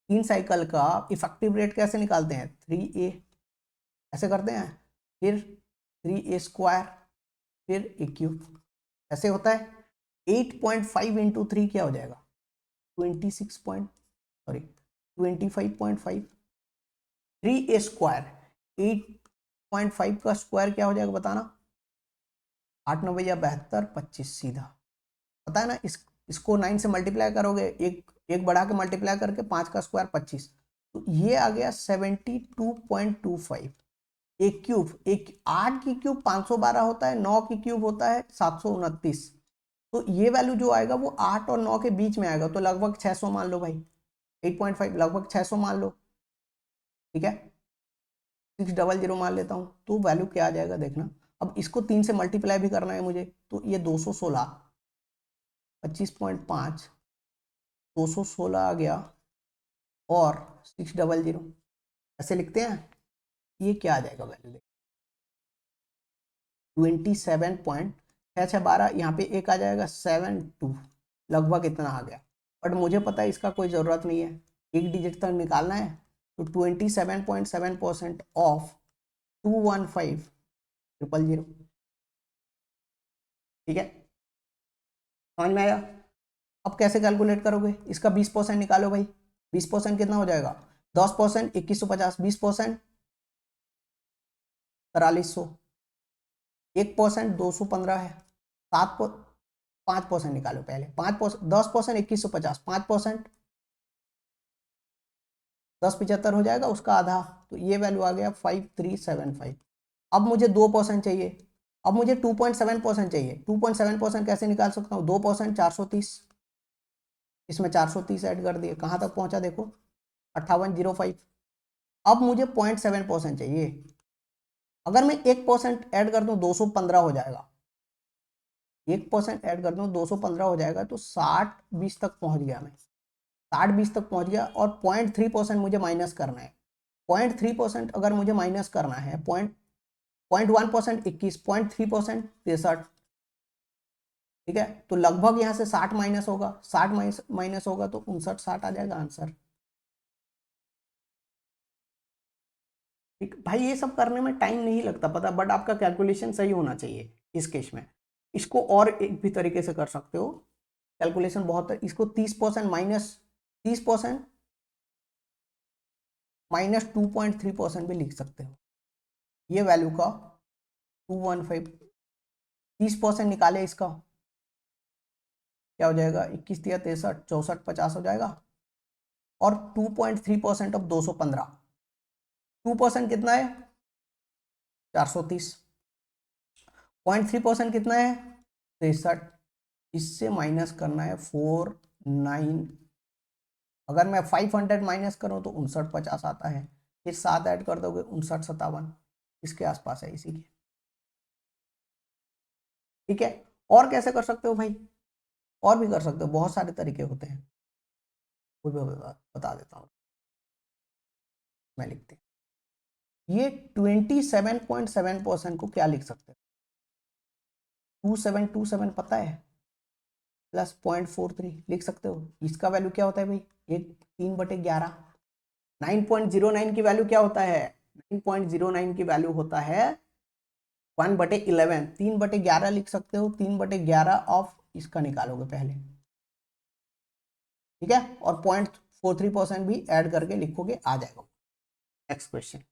3 साइकिल का इफेक्टिव रेट कैसे निकालते हैं? 3a, ऐसे करते हैं, फिर 3a² फिर a³ ऐसे होता है। 8.5 इंटू 3 क्या हो जाएगा 25.5 3a²। 8.5 का स्क्वायर क्या हो जाएगा बताना, 8 9 या 72 25 सीधा पता है ना। इसको 9 से मल्टीप्लाई करोगे, एक बढ़ा के मल्टीप्लाई करके 5 का स्क्वायर 25, तो ये आ गया 72.25। एक क्यूब, एक 8 की क्यूब 512 होता है, 9 की क्यूब होता है 729। तो ये वैल्यू जो आएगा वो 8 और 9 के बीच में आएगा, तो लगभग 600 मान लो भाई। 8.5 लगभग 600 मान लो, ठीक है। 600 मान लेता हूँ, तो वैल्यू क्या आ जाएगा देखना। अब इसको 3 से मल्टीप्लाई भी करना है मुझे, तो ये 216 25.5 216 आ गया और 600 ऐसे लिखते हैं। ये क्या आ जाएगा वैल्यू 27.612, यहाँ पे एक आ जाएगा 72, लगभग इतना आ गया। बट मुझे पता है इसका कोई ज़रूरत नहीं है, एक डिजिट तक निकालना है। तो 27.7% ऑफ 215,000, ठीक है, समझ में आया। अब कैसे कैलकुलेट करोगे इसका 20% निकालो भाई। 20% कितना हो जाएगा 10% 2150, 20% 4300, 1% 215 है, 5% निकालो पहले। 5% 10% 2150, 5% 1075 हो जाएगा, उसका आधा, तो ये वैल्यू आ गया 5375। अब मुझे 2% चाहिए, अब मुझे 2.7% चाहिए। 2.7% कैसे निकाल सकता हूँ, 2% 430, इसमें 430 ऐड कर दिए, कहाँ तक पहुंचा देखो 5805। अब मुझे 0.7% चाहिए, अगर मैं 1% ऐड कर दूं 215 हो जाएगा। 1% ऐड कर दूं 215 हो जाएगा, तो 60-20 तक पहुंच गया मैं, 60-20 तक पहुंच गया। और 0.3% मुझे माइनस करना है। 0.3% अगर मुझे माइनस करना है, 0.1% 21, 0.3% 63, ठीक है। तो लगभग यहाँ से 60 माइनस होगा, 60 माइनस होगा तो 59-60 आ जाएगा आंसर। ठीक भाई, ये सब करने में टाइम नहीं लगता पता, बट आपका कैलकुलेशन सही होना चाहिए इस केस में। इसको और एक भी तरीके से कर सकते हो कैलकुलेशन, बहुत है। इसको 30% माइनस 30% माइनस 2.3% भी लिख सकते हो। ये वैल्यू का 215, 30% निकाले इसका क्या हो जाएगा 21 या 63 64 50 हो जाएगा। और 2.3% ऑफ 215, 2% कितना है 430, 0.3% कितना है 63, इससे माइनस करना है 49। अगर मैं 500 माइनस करूं तो 5950 आता है, फिर 7 ऐड कर दोगे 5957, इसके आसपास है इसी के, ठीक है। और कैसे कर सकते हो भाई, और भी कर सकते हो, बहुत सारे तरीके होते हैं, वो भी बता देता हूँ मैं। लिखते हैं ये 27.7% को क्या लिख सकते हैं, 2727 पता है, प्लस 0.43 लिख सकते हो। इसका वैल्यू क्या होता है भाई, एक 3/11। 9.09 की वैल्यू क्या होता है, 9.09 की वैल्यू होता है 1/11। 3/11 लिख सकते हो, 3/11 ऑफ इसका निकालोगे पहले, ठीक है। और 0.43% भी ऐड करके लिखोगे, आ जाएगा। Next question,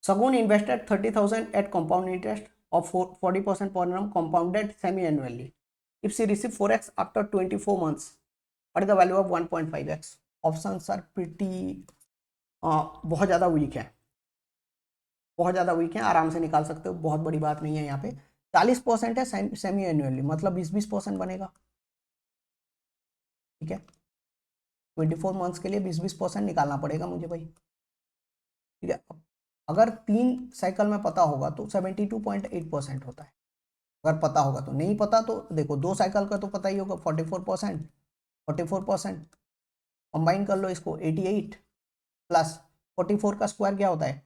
Sagun invested 30,000 at compound interest of 40% per annum compounded semi-annually. If she received 4x after 24 months, what is the value of 1.5x? Options are pretty बहुत ज़्यादा वीक है, बहुत ज़्यादा वीक है, आराम से निकाल सकते हो, बहुत बड़ी बात नहीं है यहाँ पे। 40% है सेमी एनुअली, मतलब 20-20% बनेगा, ठीक है। 24 मंथ्स के लिए 20-20% निकालना पड़ेगा मुझे भाई, ठीक है। अगर 3 साइकिल में पता होगा तो 72.8% होता है, अगर पता होगा तो। नहीं पता तो देखो 2 साइकिल का तो पता ही होगा 44%, 44% कंबाइन कर लो इसको 88 प्लस 44 का स्क्वायर क्या होता है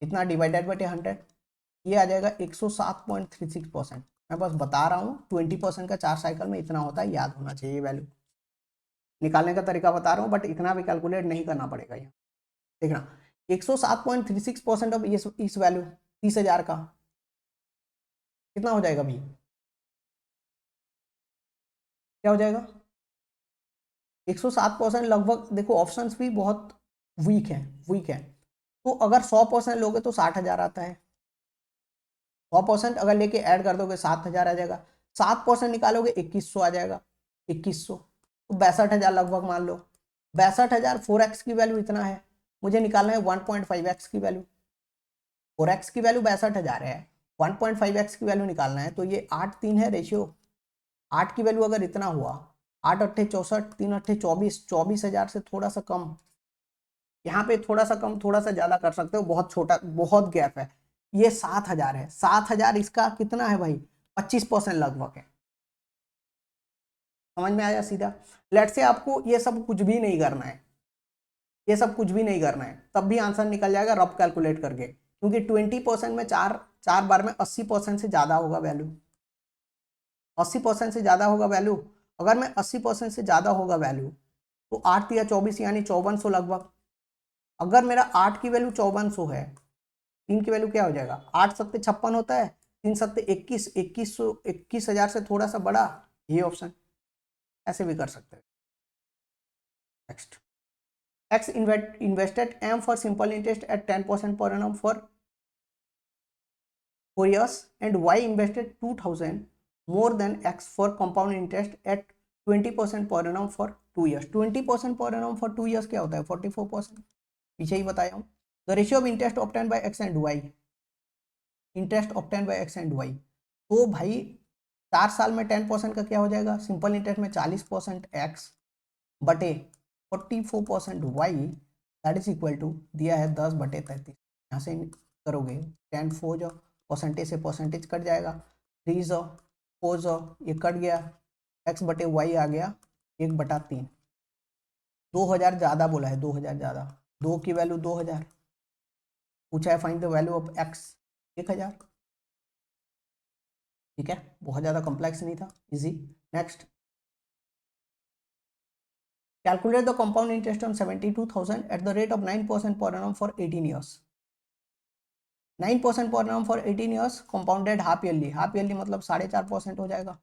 इतना, डिवाइडेड बाय 100, ये आ जाएगा 107.36%। मैं बस बता रहा हूँ 20% का 4 साइकिल में इतना होता है, याद होना चाहिए वैल्यू। निकालने का तरीका बता रहा हूँ, बट इतना भी कैलकुलेट नहीं करना पड़ेगा यहाँ। देखना 107.36% ऑफ इस वैल्यू 30,000 का कितना हो जाएगा भाई, क्या हो जाएगा? 107% लगभग। देखो ऑप्शंस भी बहुत वीक है। तो अगर 100% लोगे तो 60,000 आता है। 100% अगर लेके ऐड कर दोगे 7,000 आ जाएगा। 7% निकालोगे 2100 आ जाएगा। 2100 तो 62,000 लगभग मान लो। 62,000 4x की वैल्यू इतना है, मुझे निकालना है 1.5x की वैल्यू। 4x की वैल्यू 62,000 है, 1.5x की वैल्यू निकालना है, तो ये 8:3 है रेशियो। 8 की वैल्यू अगर इतना हुआ, 8 अट्ठे 64, 3 अट्ठे 24, 24,000 से थोड़ा सा कम। यहाँ पे थोड़ा सा कम थोड़ा सा ज्यादा कर सकते हो, बहुत छोटा बहुत गैप है। ये 7,000 है, 7,000 इसका कितना है भाई, 25% लगभग है। समझ में आया सीधा? लेट से आपको ये सब कुछ भी नहीं करना है, ये सब कुछ भी नहीं करना है, तब भी आंसर निकल जाएगा रफ कैलकुलेट करके, क्योंकि 20% में चार चार बार में 80% से ज्यादा होगा वैल्यू। 80% से ज्यादा होगा वैल्यू। अगर मैं 80% से ज्यादा होगा वैल्यू तो 8 या 24 यानी 5400 लगभग। अगर मेरा 8 की वैल्यू 5400 है, 3 की वैल्यू क्या हो जाएगा, 8 सत्ते 56 होता है, 3 सत्ते 21, 2100, 21,000 से थोड़ा सा बड़ा, ये ऑप्शन। ऐसे भी कर सकते हैं। Next, X invested M for simple interest at 10% per annum for 4 years and Y invested 2,000 more than X for compound interest at 20% per annum for 2 years. 20% per annum for 2 years क्या होता है, 44%। पीछे ही बताया हूँ। The ratio of interest obtained by X and Y, interest obtain bye X and Y। तो भाई 4 साल में 10% का क्या हो जाएगा, सिंपल इंटरेस्ट में 40% X बटे 44% Y, that is equal to दिया है 10/33। यहाँ से करोगे 10 4 जो परसेंटेज से परसेंटेज कट जाएगा, 3 जो 4 जो ये कट गया, X बटे Y आ गया 1/3। 2,000 ज़्यादा बोला है, 2,000 ज़्यादा, 2 की वैल्यू 2,000 पूछा है, find the value of X 1,000। ठीक है, बहुत ज़्यादा कॉम्प्लेक्स नहीं था, easy. Next, calculate the compound interest on 72,000 at the rate of 9% पर एनम फॉर 18 ईयर्स। 9% पर annum for 18 years, compounded half yearly. Half yearly मतलब 4.5% हो जाएगा।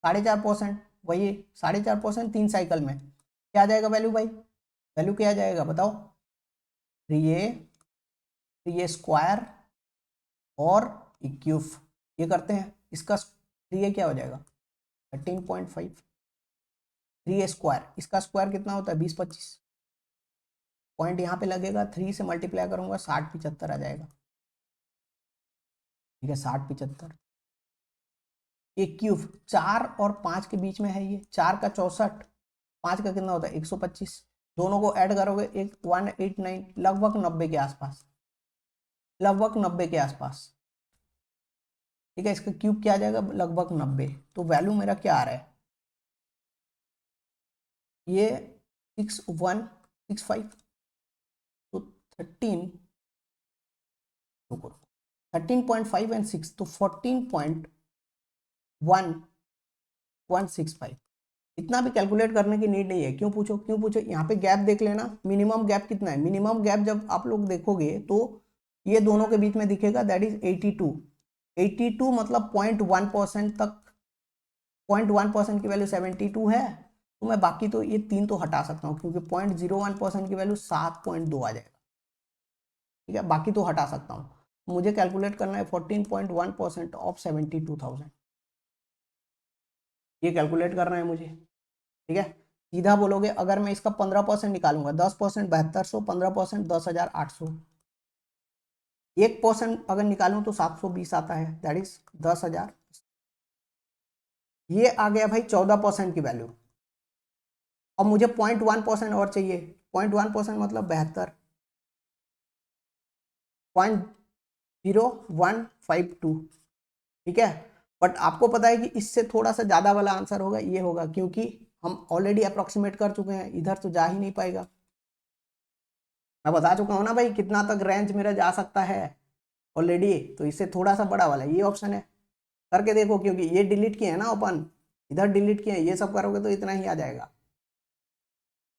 4.5% वही 4.5% 3 साइकिल में क्या आ जाएगा वैल्यू भाई, वैल्यू क्या आ जाएगा बताओ, 3a स्क्वायर और क्यूब। ये करते हैं, इसका 3a क्या हो जाएगा 13.5, 3a स्क्वायर, इसका स्क्वायर कितना होता है 20-25, पॉइंट यहाँ पे लगेगा, 3 से मल्टीप्लाई करूंगा 60-75 आ जाएगा। ठीक है, 60-75। ये क्यूब 4 और 5 के बीच में है, ये 4 का 64, 5 का कितना होता है 125, दोनों को ऐड करोगे 189, लगभग 90 के आसपास, लगभग 90 के आसपास। ठीक है, इसका क्यूब क्या आ जाएगा लगभग 90। तो वैल्यू मेरा क्या आ रहा है, ये 6165, तो 13.5 एंड 6 तो 14.1165। इतना भी कैलकुलेट करने की नीड नहीं है। क्यों पूछो, क्यों पूछो, यहाँ पे गैप देख लेना, मिनिमम गैप कितना है। मिनिमम गैप जब आप लोग देखोगे तो ये दोनों के बीच में दिखेगा, दैट इज 82। 82 मतलब 0.1% तक, 0.1% की वैल्यू 72 है, तो मैं बाकी तो ये 3 तो हटा सकता हूँ, क्योंकि 0.01% की वैल्यू 7.2 आ जाएगा। ठीक है, बाकी तो हटा सकता हूँ। मुझे कैलकुलेट करना है 14.1% ऑफ 72,000, ये कैलकुलेट करना है मुझे। ठीक है, सीधा बोलोगे, अगर मैं इसका 15% निकालूंगा, 10% 7200, 15% 10,800, 1% अगर निकालूं तो 720 आता है, दैट इज 10,000। ये आ गया भाई 14% की वैल्यू। अब मुझे 0.1% और चाहिए, 0.1% मतलब 72.0152। ठीक है, बट आपको पता है कि इससे थोड़ा सा ज्यादा वाला आंसर होगा, ये होगा, क्योंकि हम ऑलरेडी अप्रोक्सीमेट कर चुके हैं, इधर तो जा ही नहीं पाएगा। मैं बता चुका हूं ना भाई कितना तक रेंज मेरा जा सकता है ऑलरेडी, तो इससे थोड़ा सा बड़ा वाला ये ऑप्शन है। करके देखो, क्योंकि ये डिलीट किए हैं ना ओपन, इधर डिलीट किए हैं, ये सब करोगे तो इतना ही आ जाएगा।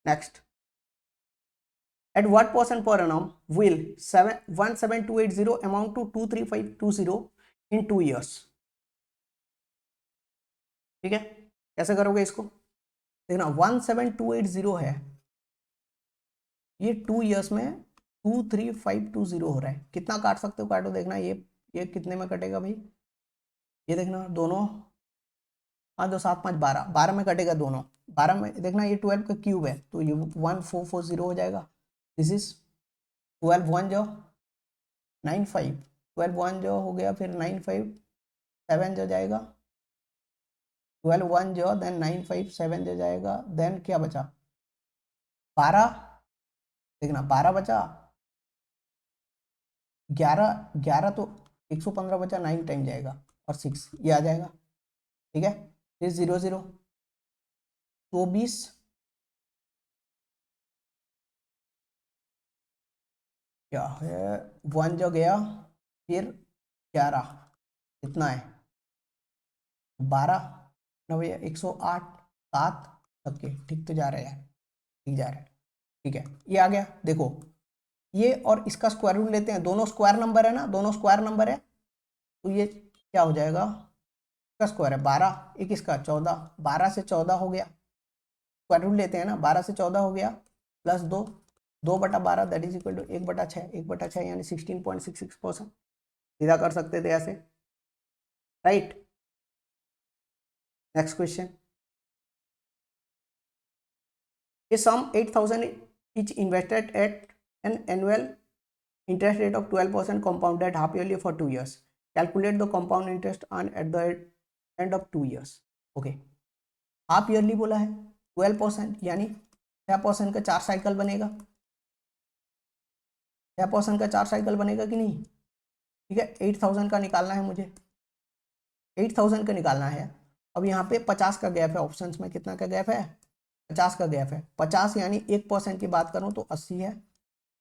Next, at what percent per annum will 17280 amount to 23520 in 2 years। ठीक है, कैसे करोगे इसको? देखना 17280 है, ये 2 years में 23520 हो रहा है। कितना काट सकते हो काटो, देखना ये कितने में कटेगा भाई, ये देखना दोनों, 5 2 7 5 12, 12 में कटेगा दोनों। 12 में देखना ये 12 का क्यूब है तो ये 1440 हो जाएगा। दिस इज 12 1 जो 95, 12 1 जो हो गया, फिर 95 7 जो जाएगा, 12 1 जो देन 95 7 जो जाएगा, देन क्या बचा 12, देखना 12 बचा, 11 तो 115 बचा, 9 टाइम जाएगा और 6 ये आ जाएगा। ठीक है, फिर 0 0 24, क्या है 1 जो गया, फिर 11 कितना है 12 9 108 7 सबके ठीक तो जा रहे हैं, ठीक जा रहे हैं। ठीक है, ये आ गया। देखो ये और इसका स्क्वायर रूट लेते हैं, दोनों स्क्वायर नंबर है ना, दोनों स्क्वायर नंबर है, तो ये क्या हो जाएगा, इसका स्क्वायर है 12, एक इसका 14, 12 से 14 हो गया, स्क्वायर रूट लेते हैं ना, 12 से 14 हो गया, plus 2, 2/12 that is equal to 1/6, 1/6 यानी 16.66%। सीधा कर सकते थे ऐसे, राइट। नेक्स्ट क्वेश्चन, ये सम 8000 is invested at an annual interest rate of 12% compounded half yearly for 2 years. Calculate the compound interest earned at the end of 2 years. Okay, half yearly बोला है, 12% यानी 6% का 4 साइकिल बनेगा, 6% का 4 साइकिल बनेगा कि नहीं। ठीक है, 8000 का निकालना है मुझे, 8000 का निकालना है। अब यहाँ पे 50 का गैप है, ऑप्शंस में कितना का गैप है, 50 का गैप है। 50 यानी 1% की बात करूँ तो 80 है,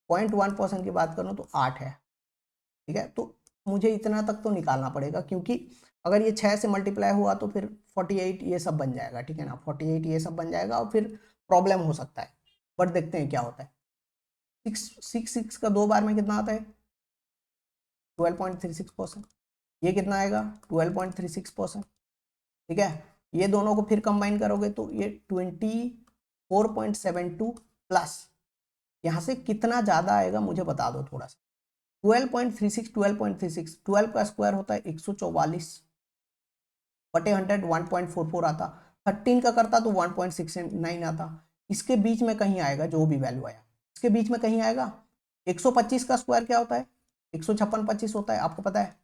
0.1% की बात करूँ तो 8 है। ठीक है, तो मुझे इतना तक तो निकालना पड़ेगा, क्योंकि अगर ये 6 से मल्टीप्लाई हुआ तो फिर 48 ये सब बन जाएगा। ठीक है ना, 48 ये सब बन जाएगा और फिर प्रॉब्लम हो सकता है, बट देखते हैं क्या होता है। 6 का 2 बार में कितना आता है 12.36%, ये कितना आएगा 12.36%। ठीक है, ये दोनों को फिर कंबाइन करोगे तो ये 24.72 प्लस यहाँ से कितना ज़्यादा आएगा मुझे बता दो थोड़ा सा। 12.36 12.36, 12 का स्क्वायर होता है 144 बटे 100 1.44 आता, 13 का करता तो 1.69 आता। इसके बीच में कहीं आएगा, जो भी वैल्यू आया इसके बीच में कहीं आएगा। 125 का स्क्वायर क्या होता है 156 होता है, आपको पता है,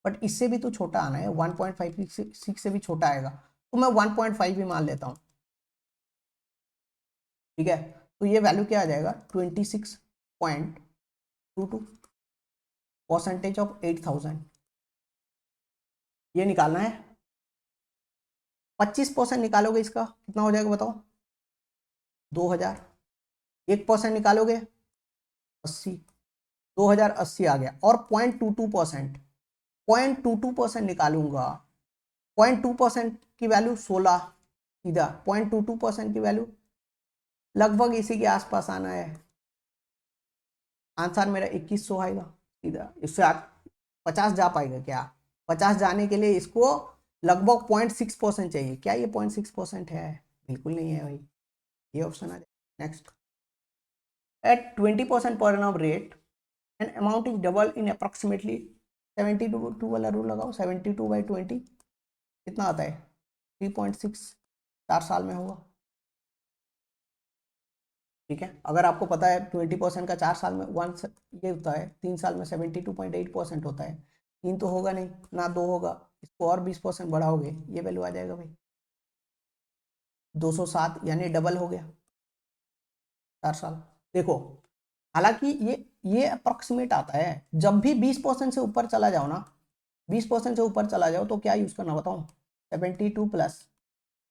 बट इससे भी तो छोटा आना है, 1.56 से भी छोटा आएगा, तो मैं 1.5 भी मान लेता हूँ। ठीक है, तो ये वैल्यू क्या आ जाएगा 26.22 परसेंटेज ऑफ 8000। ये निकालना है, 25% निकालोगे इसका कितना हो जाएगा बताओ 2000, 1% निकालोगे 80, 2080 आ गया। और 0.22%, 0.22% निकालूंगा, 0.2% की वैल्यू 16, सीधा 0.22% की वैल्यू लगभग इसी के आसपास आना है। आंसर मेरा 2100 आएगा सीधा। इससे आप 50 जा पाएगा क्या, 50 जाने के लिए इसको लगभग 0.6% चाहिए। क्या ये 0.6% है, बिल्कुल नहीं है भाई, ये ऑप्शन आ जाए। Next, at 20% per annum rate an amount is double in approximately 72 वाला रूल लगाओ, 72/20 कितना आता है 3.6, 4 साल में होगा। ठीक है, अगर आपको पता है 20% का 4 साल में 1 ये होता है, 3 साल में 72.8% होता है, 3 तो होगा नहीं ना, 2 होगा, इसको और 20% बढ़ाओगे ये वैल्यू आ जाएगा भाई 207, यानी डबल हो गया 4 साल। देखो हालांकि ये अप्रोक्सीमेट आता है, जब भी 20% से ऊपर चला जाओ ना, 20% से ऊपर चला जाओ तो क्या यूज करना बताऊं, 72 प्लस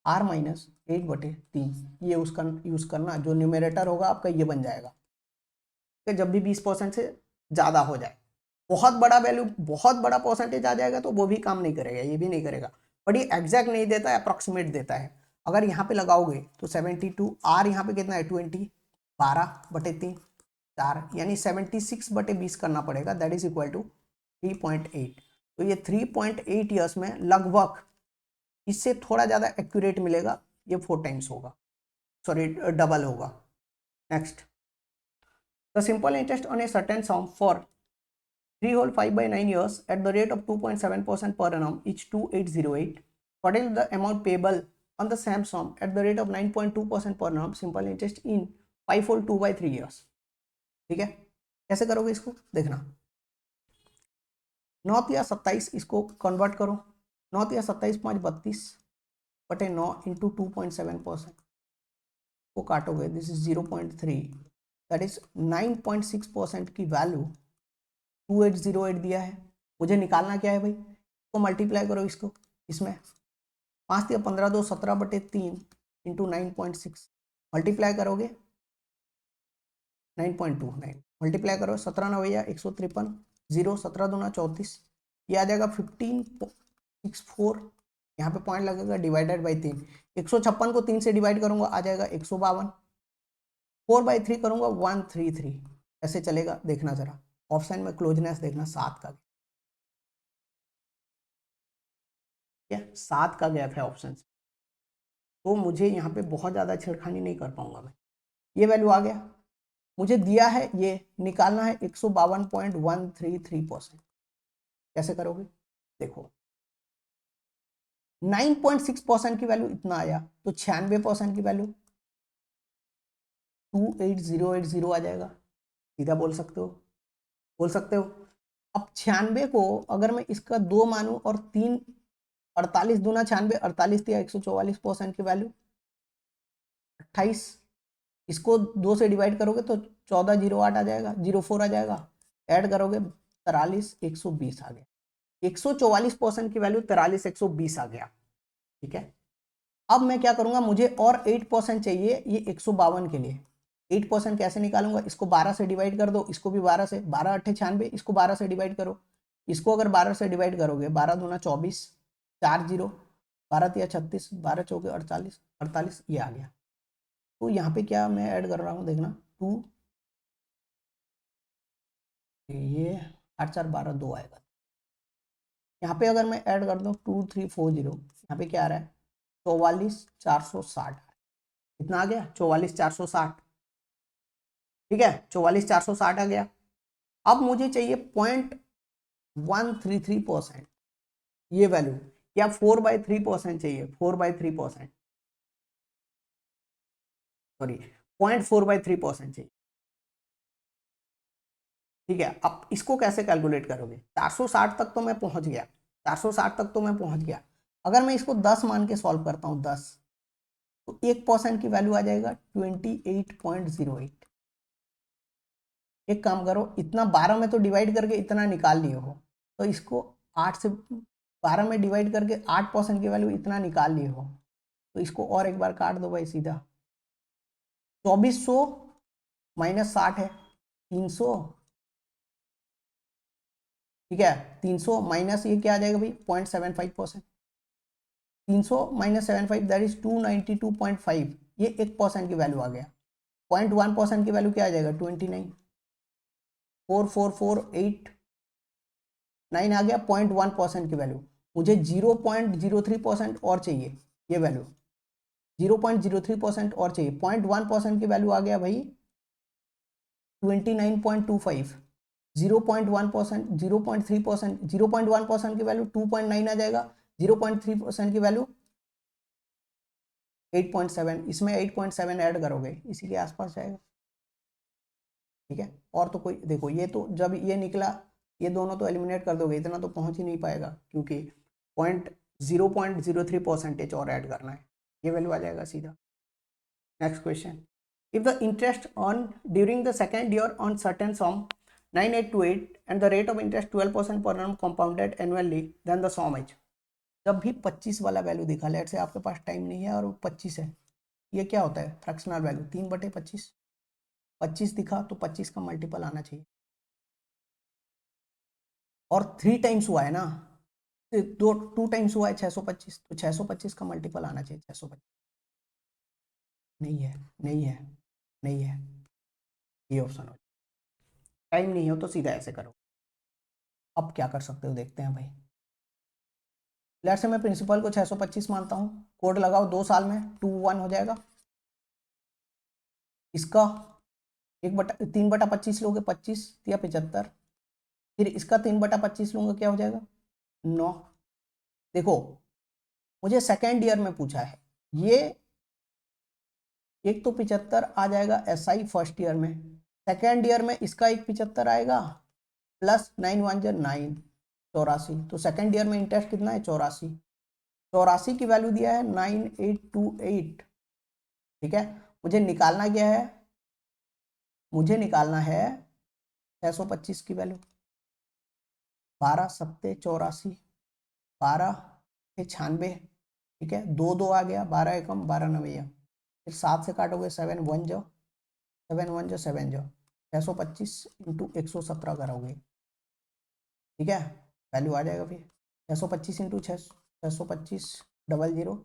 R माइनस 8/3 ये उसका यूज करना, जो न्यूमरेटर होगा आपका ये बन जाएगा। कि जब भी 20% से ज़्यादा हो जाए, बहुत बड़ा वैल्यू बहुत बड़ा परसेंटेज आ जाएगा तो वो भी काम नहीं करेगा, ये भी नहीं करेगा, बट ये एग्जैक्ट नहीं देता है, अप्रॉक्सीमेट देता है। अगर यहाँ पे लगाओगे तो 72, R यहाँ पे कितना है 20, 12/3, 4 यानी 76/20 करना पड़ेगा, दैट इज इक्वल टू 3.8। तो ये 3.8 ईयर्स में लगभग, इससे थोड़ा ज़्यादा एक्यूरेट मिलेगा, ये 4 टाइम्स होगा, सॉरी डबल होगा। Next, the simple interest on a certain some for 3 whole 5/9 years at the rate of 2.7% per annum is 2808. What is the amount payable on the same sum at the rate of 9.2% per annum simple interest in 5 whole 2/3 years? ठीक है, कैसे करोगे इसको देखना। 9 या 27 इसको कन्वर्ट करो, 9 या 27 5 32 बटे 9 इंटू 2.7% को काटोगे, दिस इज 0.3, दैट इज 9.6% की वैल्यू 2808 दिया है। मुझे निकालना क्या है भाई, तो मल्टीप्लाई करो इसको, इसमें 5 या 15 2 17/3 इंटू 9.6 मल्टीप्लाई करोगे 9.29 मल्टीप्लाई करो 17 9 भैया 153 0 17 दूना 34, ये आ जाएगा 15.64, यहाँ पे पॉइंट लगेगा डिवाइडेड बाई 3, 156 को 3 से डिवाइड करूंगा आ जाएगा 152, 4/3 करूंगा 133, ऐसे चलेगा। देखना जरा ऑप्शन में क्लोजनेस देखना, 7 का, क्या 7 का गैप है ऑप्शन, तो मुझे यहाँ पे बहुत ज़्यादा छेड़खानी नहीं कर पाऊंगा मैं। ये वैल्यू आ गया, मुझे दिया है ये निकालना है 152.133%, कैसे करोगे देखो, 9.6% की वैल्यू इतना आया, तो 96% की वैल्यू 28080 आ जाएगा, सीधा बोल सकते हो, बोल सकते हो। अब 96 को अगर मैं इसका 2 मानूं और 3 48 दूना 96 48 दिया 144% की वैल्यू 28, इसको 2 से डिवाइड करोगे तो 1408 आ जाएगा, 04 आ जाएगा, ऐड करोगे 43 120 आ गया, 144% की वैल्यू 43 120 आ गया। ठीक है, अब मैं क्या करूंगा, मुझे और 8% चाहिए ये 152 के लिए। 8% कैसे निकालूंगा, इसको 12 से डिवाइड कर दो, इसको भी 12 से, 12 8 96, इसको 12 से डिवाइड करो, इसको अगर 12 से डिवाइड करोगे 12 दूना 24 4 0 12 या 36 12 चौके 48 48, ये आ गया। तो यहाँ पे क्या मैं ऐड कर रहा हूँ देखना, 2 ये 8 4 12 2 आएगा। यहाँ पे अगर मैं ऐड कर दूँ 2340, यहाँ पे क्या आ रहा है 44460, कितना आ गया 44460, ठीक है 44460 आ गया। अब मुझे चाहिए 0.133%, ये वैल्यू, या 4/3% चाहिए, 4/3%, सॉरी 0.4/3% चाहिए। ठीक है, अब इसको कैसे कैलकुलेट करोगे, 460 तक तो मैं पहुंच गया, 460 तक तो मैं पहुंच गया, अगर मैं इसको 10 मान के सॉल्व करता हूं 10, तो 1% की वैल्यू आ जाएगा 28.08। एक काम करो, इतना 12 में तो डिवाइड करके इतना निकाल लिए हो, तो इसको 8 से 12 में डिवाइड करके 8% की वैल्यू इतना निकाल लिए हो, तो इसको और एक बार काट दो भाई सीधा, 2400 माइनस 60 है 300, ठीक है 300 माइनस ये क्या आ जाएगा भाई 0.75%, 300 माइनस 75 दैट इज 292.5, ये 1% की वैल्यू आ गया। 0.1% की वैल्यू क्या आ जाएगा 29, 44489 आ गया 0.1% की वैल्यू। मुझे 0.03% और चाहिए, ये वैल्यू 0.03% और चाहिए, 0.1% की वैल्यू आ गया भाई 29.25, 0.1% 0.3%, 0.1% की वैल्यू 2.9 आ जाएगा, 0.3% की वैल्यू 8.7, इसमें 8.7 ऐड करोगे इसी के आसपास जाएगा। ठीक है, और तो कोई देखो, ये तो जब ये निकला, ये दोनों तो एलिमिनेट कर दोगे, इतना तो पहुंच ही नहीं पाएगा, क्योंकि 0.03% और ऐड करना है, ये वैल्यू आ जाएगा सीधा। Next question, if the interest on during the second year on certain sum 9828 and the rate of interest 12% per annum compounded annually, then the sum is, जब भी 25 वाला वैल्यू दिखा, लेट से आपके पास टाइम नहीं है और 25 है, ये क्या होता है फ्रैक्शनल वैल्यू 3/25, 25 दिखा तो 25 का मल्टीपल आना चाहिए, और 3 टाइम्स हुआ है ना, दो 2 टाइम्स हुआ है 625, तो 625 का मल्टीपल आना चाहिए 625, नहीं है नहीं है नहीं है, ये ऑप्शन हो, टाइम नहीं हो तो सीधा ऐसे करो। अब क्या कर सकते हो देखते हैं भाई। लेट्स से मैं प्रिंसिपल को 625 मानता हूँ, कोड लगाओ 2 साल में 2 1 हो जाएगा। इसका 3/25 लोगे 25 या 75, फिर इसका 3/25 लूंगा क्या हो जाएगा 9। देखो मुझे सेकेंड ईयर में पूछा है, ये एक तो 75 आ जाएगा SI फर्स्ट ईयर में, सेकेंड ईयर में इसका एक 75 आएगा प्लस 9 1 जा 9 84। तो सेकेंड ईयर में इंटरेस्ट कितना है 84, 84 की वैल्यू दिया है 9828। ठीक है, मुझे निकालना क्या है, मुझे निकालना है 625 की वैल्यू। 12 सत्ते 84, 12 96, ठीक है 2 2 आ गया, 12 एकम 12 नवैया, फिर 7 से काटोगे 7 1 जाओ 7 1 जाओ 7 जाओ 625 इंटू 117 करोगे, ठीक है वैल्यू आ जाएगा। फिर 625 इंटू 625 डबल जीरो,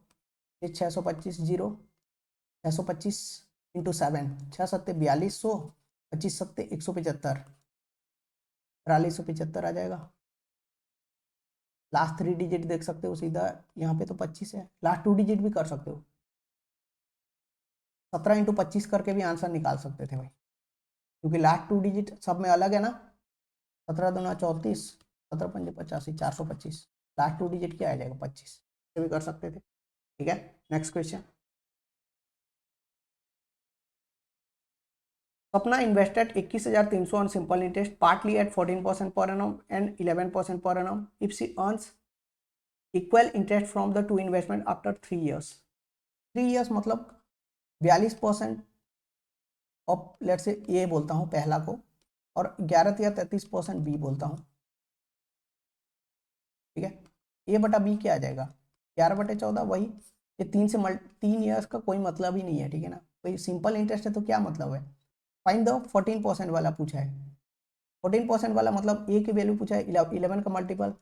फिर 625 जीरो, 625 इंटू 7, 6 सत्ते 4200, 25 सत्ते 175, 4375 आ जाएगा। लास्ट 3 डिजिट देख सकते हो सीधा, यहाँ पे तो 25 है, लास्ट 2 डिजिट भी कर सकते हो। 17 इंटू 25 करके भी आंसर निकाल सकते थे भाई, क्योंकि लास्ट 2 डिजिट सब में अलग है ना। 17 दूना 34, 17 पंजे 85, 425, लास्ट 2 डिजिट क्या आ जाएगा 25, ये भी कर सकते थे। ठीक है, next question. Swapna invested 21,300 on simple interest, partly at 14% per annum and 11% per annum. If she earns equal interest from the two investment after 3 years, 3 years मतलब 42% ऑफ लेट से ए बोलता हूँ पहला को, और 11 या 33% बी बोलता हूँ। ठीक है, ए बटा बी क्या आ जाएगा 11/14 वही, ये 3 ईयर्स का कोई मतलब ही नहीं है। ठीक है ना, कोई सिंपल इंटरेस्ट है तो क्या मतलब है। फाइंड द 14% वाला पूछा है, 14% वाला मतलब ए की वैल्यू पूछा है 11 का मल्टीपल,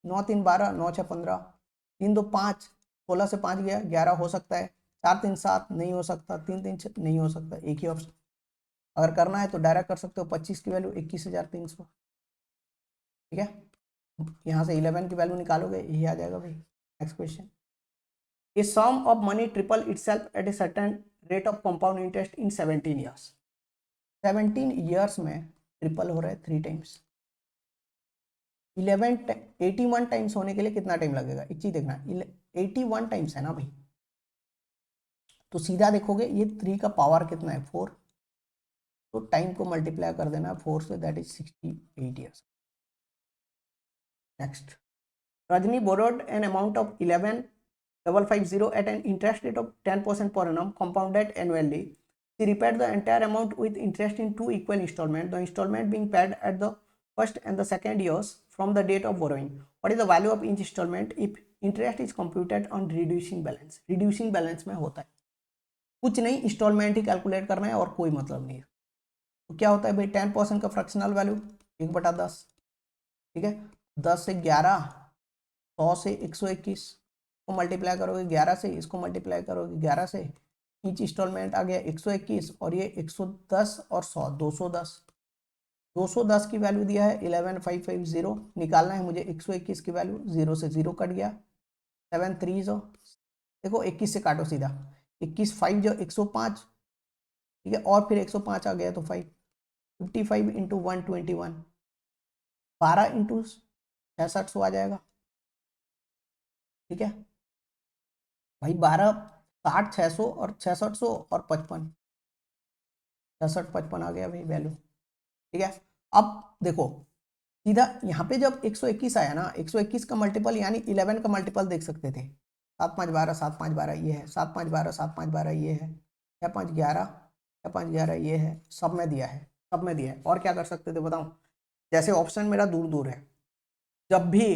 9 3 12, 9 6 15, 3 2 5, 16 से 5 गया 11 हो सकता है, 4 3 7 नहीं हो सकता, 3 3 6 नहीं हो सकता, एक ही ऑप्शन। अगर करना है तो डायरेक्ट कर सकते हो, 25 की वैल्यू 21,300। ठीक है, यहाँ से 11 की वैल्यू निकालोगे यही आ जाएगा भाई। Next question. A sum of money triple itself at a certain rate of compound interest in 17 years. 17 years में ट्रिपल हो रहा है 3 टाइम्स। 81 टाइम्स होने के लिए कितना टाइम लगेगा, एक चीज देखना, 81 टाइम्स है ना भाई, तो सीधा देखोगे ये 3 का पावर कितना है 4, तो टाइम को मल्टीप्लाई कर देना 4 से, that is 68 years. Next. Rajni borrowed an amount of 11,550 at an interest rate of 10% per annum compounded annually. She repaid the entire amount with interest in 2 equal installments, the installment being paid at the first and the second years from the date of borrowing. What is the value of each installment if interest is computed on reducing balance? Reducing balance में होता है कुछ नहीं, इंस्टॉलमेंट ही कैलकुलेट करना है और कोई मतलब नहीं है। तो क्या होता है भाई 10% का फ्रैक्शनल वैल्यू 1/10। ठीक है, 10 से 11, 100 से 121 को मल्टीप्लाई करोगे 11 से, इसको मल्टीप्लाई करोगे 11 से, ईच इंस्टॉलमेंट आ गया 121, और ये 110 और 100 210। 210 की वैल्यू दिया है 11,550, निकालना है मुझे 121 की वैल्यू, 0 से 0 कट गया, 7 3 जो देखो 21 से काटो सीधा, 21 5 जो 105। ठीक है, और फिर 105 आ गया तो 5, 55 इंटू 121, 12 इंटू 6600 आ जाएगा। ठीक है भाई, 12 60 600 और 6600 और 55, 66 55 आ गया भाई वैल्यू। ठीक है, अब देखो सीधा यहाँ पे जब 121 आया ना, 121 का मल्टीपल यानी 11 का मल्टीपल देख सकते थे, 7 5 12, 7 5 12 ये है, 7 5 12, 7 5 12 ये है, 6 5 11, 6 5 11 ये है, सब में दिया है, सब में दिया है। और क्या कर सकते थे बताऊं, जैसे ऑप्शन मेरा दूर दूर है, जब भी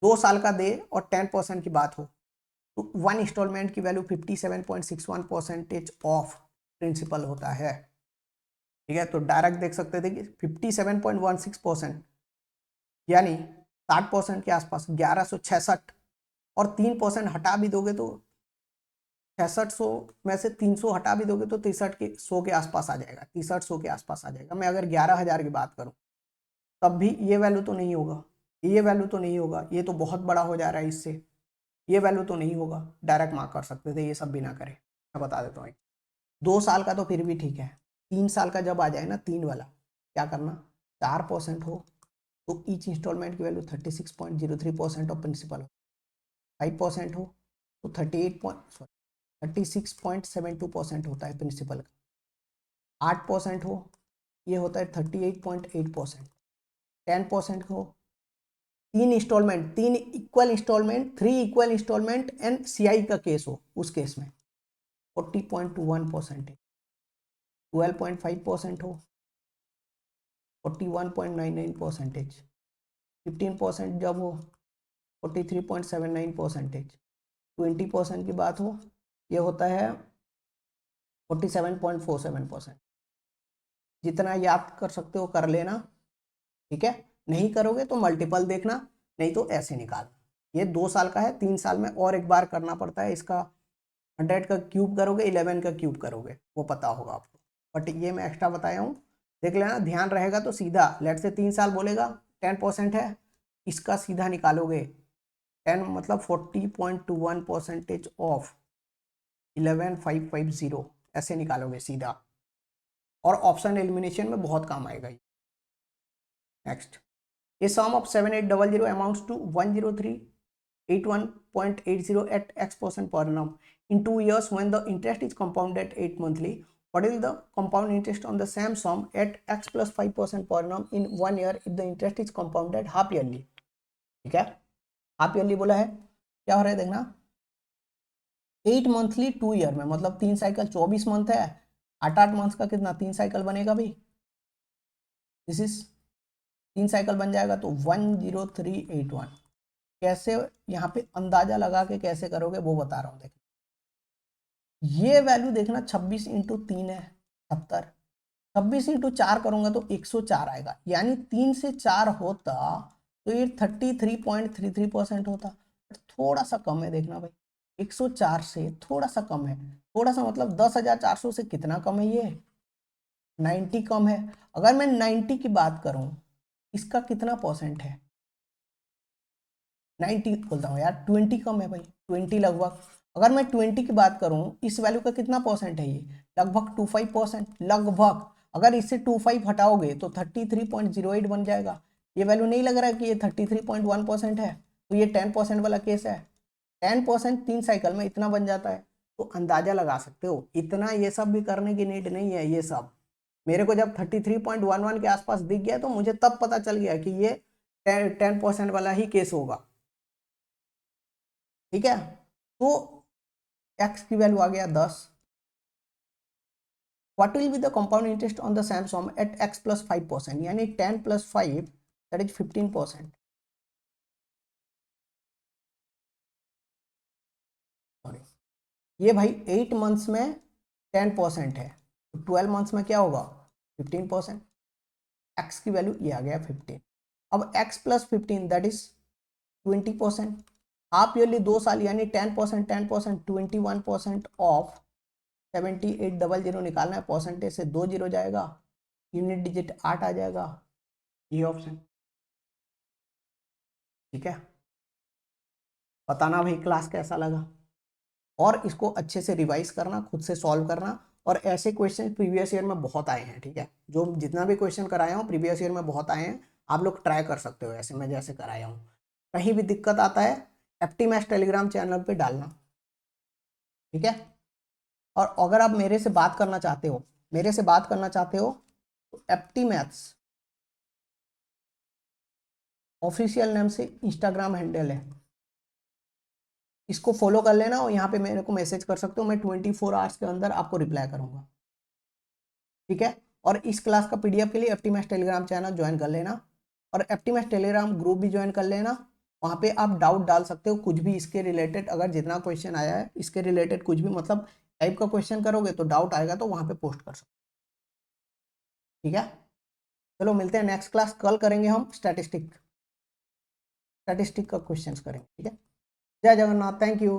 2 साल का दे और 10% की बात हो तो 1 इंस्टॉलमेंट की वैल्यू 57.61% ऑफ प्रिंसिपल होता है। ठीक है, तो डायरेक्ट देख सकते थे कि 57.16% यानी 60% के आसपास 1166, और 3% हटा भी दोगे तो 6600 में से 300 हटा भी दोगे तो 6300 के आसपास आ जाएगा, 6300 के आसपास आ जाएगा। मैं अगर 11,000 की बात करूं तब भी ये वैल्यू तो नहीं होगा, ये वैल्यू तो नहीं होगा, ये तो बहुत बड़ा हो जा रहा है इससे, ये वैल्यू तो नहीं होगा। डायरेक्ट मार्क कर सकते थे, ये सब भी ना करें। मैं बता देता हूँ, 2 साल का तो फिर भी ठीक है, 3 साल का जब आ जाए ना, 3 वाला, क्या करना, 4% हो तो ईच इंस्टॉलमेंट की वैल्यू 36.03% ऑफ प्रिंसिपल हो, 5% हो तो 36.72% होता है प्रिंसिपल का, 8% हो ये होता है 38.8%, 10% हो, 3 installment, 3 equal installment, 3 equal installment and CI का केस हो, उस केस में 40.21%, 12.5% हो 41.99%, 15% जब हो 43.79%, 20% की बात हो ये होता है 47.47%। जितना याद कर सकते हो कर लेना, ठीक है। नहीं करोगे तो मल्टीपल देखना, नहीं तो ऐसे निकालना। ये 2 साल का है, 3 साल में और एक बार करना पड़ता है इसका। 100 का क्यूब करोगे, 11 का क्यूब करोगे, वो पता होगा आपको, बट ये मैं एक्स्ट्रा बताया हूँ, देख लेना, ध्यान रहेगा तो सीधा लेट से 3 साल बोलेगा 10% है, इसका सीधा निकालोगे 10 मतलब 40.21% ऑफ 11,550, ऐसे निकालोगे सीधा, और ऑप्शन एलिमिनेशन में बहुत काम आएगा ये। Next, a sum of 7800 amounts to 10381.80 at x% per annum in 2 years when the interest is compounded 8 monthly. What is the compound interest on the same sum at x plus 5% per annum in 1 year if the interest is compounded half yearly? ठीक है, हाफ ईयरली बोला है, क्या हो रहा है देखना, 8 मंथली 2 ईयर में, मतलब 3 साइकिल 24 मंथ है, 8 मंथ का कितना 3 साइकिल बनेगा भाई, दिस इज 3 साइकिल बन जाएगा तो 10381। कैसे यहाँ पे अंदाजा लगा के कैसे करोगे वो बता रहा हूँ। देखो ये वैल्यू देखना, 26 इंटू 3 है 70, 26 इंटू 4 करूंगा तो 104 आएगा, यानी 3 से 4 होता तो ये 33.33% होता, थोड़ा सा कम है देखना भाई, 104 से थोड़ा सा कम है, थोड़ा सा मतलब 10,400 से कितना कम है, ये 90 कम है। अगर मैं 90 की बात करूं, इसका कितना परसेंट है, 90 बोलता हूँ यार, 20 कम है भाई, 20 लगभग। अगर मैं 20 की बात करूँ, इस वैल्यू का कितना परसेंट है, ये लगभग 25%, लगभग। अगर इससे 25 हटाओगे तो 33.08 बन जाएगा। ये वैल्यू नहीं लग रहा है कि ये 33.1% है, तो ये 10% वाला केस है। 10% 3 साइकिल में इतना बन जाता है, तो अंदाजा लगा सकते हो। इतना ये सब भी करने की नीड नहीं है। ये सब मेरे को जब 33.11 के आसपास दिख गया तो मुझे तब पता चल गया कि ये 10% वाला ही केस होगा, ठीक है। तो x की वैल्यू आ गया 10। What will be the compound interest on the same sum at x plus 5%, यानी 10 प्लस 5 दैट इज 15%। सॉरी, ये भाई 8 मंथ्स में 10% है, तो 12 मंथ्स में क्या होगा 15%। x की वैल्यू ये आ गया 15। अब x plus 15 that is 20%। Half yearly 2 साल यानी 10%, 10%, 21% ऑफ 7800 निकालना है, परसेंटेज से 2 जीरो जाएगा, यूनिट डिजिट 8 आ जाएगा, ये ऑप्शन, ठीक है। बताना भाई क्लास कैसा लगा, और इसको अच्छे से रिवाइज करना, खुद से सॉल्व करना। और ऐसे क्वेश्चन प्रीवियस ईयर में बहुत आए हैं, ठीक है, जो जितना भी क्वेश्चन कराया हूँ प्रीवियस ईयर में बहुत आए हैं, आप लोग ट्राई कर सकते हो ऐसे मैं जैसे कराया हूँ। कहीं भी दिक्कत आता है एप्टी मैथ्स टेलीग्राम चैनल पे डालना, ठीक है। और अगर आप मेरे से बात करना चाहते हो, मेरे से बात करना चाहते हो तो एप्टी मैथ्स ऑफिशियल नेम से इंस्टाग्राम हैंडल है, इसको फॉलो कर लेना और यहाँ पे मेरे को मैसेज कर सकते हो, मैं 24 आवर्स के अंदर आपको रिप्लाई करूंगा, ठीक है। और इस क्लास का पीडीएफ के लिए एप्टी मैथ्स टेलीग्राम चैनल ज्वाइन कर लेना, और एप्टी मैथ्स टेलीग्राम ग्रुप भी ज्वाइन कर लेना। वहाँ पे आप डाउट डाल सकते हो कुछ भी इसके रिलेटेड, अगर जितना क्वेश्चन आया है इसके रिलेटेड कुछ भी मतलब टाइप का क्वेश्चन करोगे तो डाउट आएगा तो वहाँ पे पोस्ट कर सकते हो, ठीक है। चलो मिलते हैं नेक्स्ट क्लास, कल करेंगे हम स्टैटिस्टिक का क्वेश्चंस करेंगे, ठीक है। जय जगन्नाथ, थैंक यू।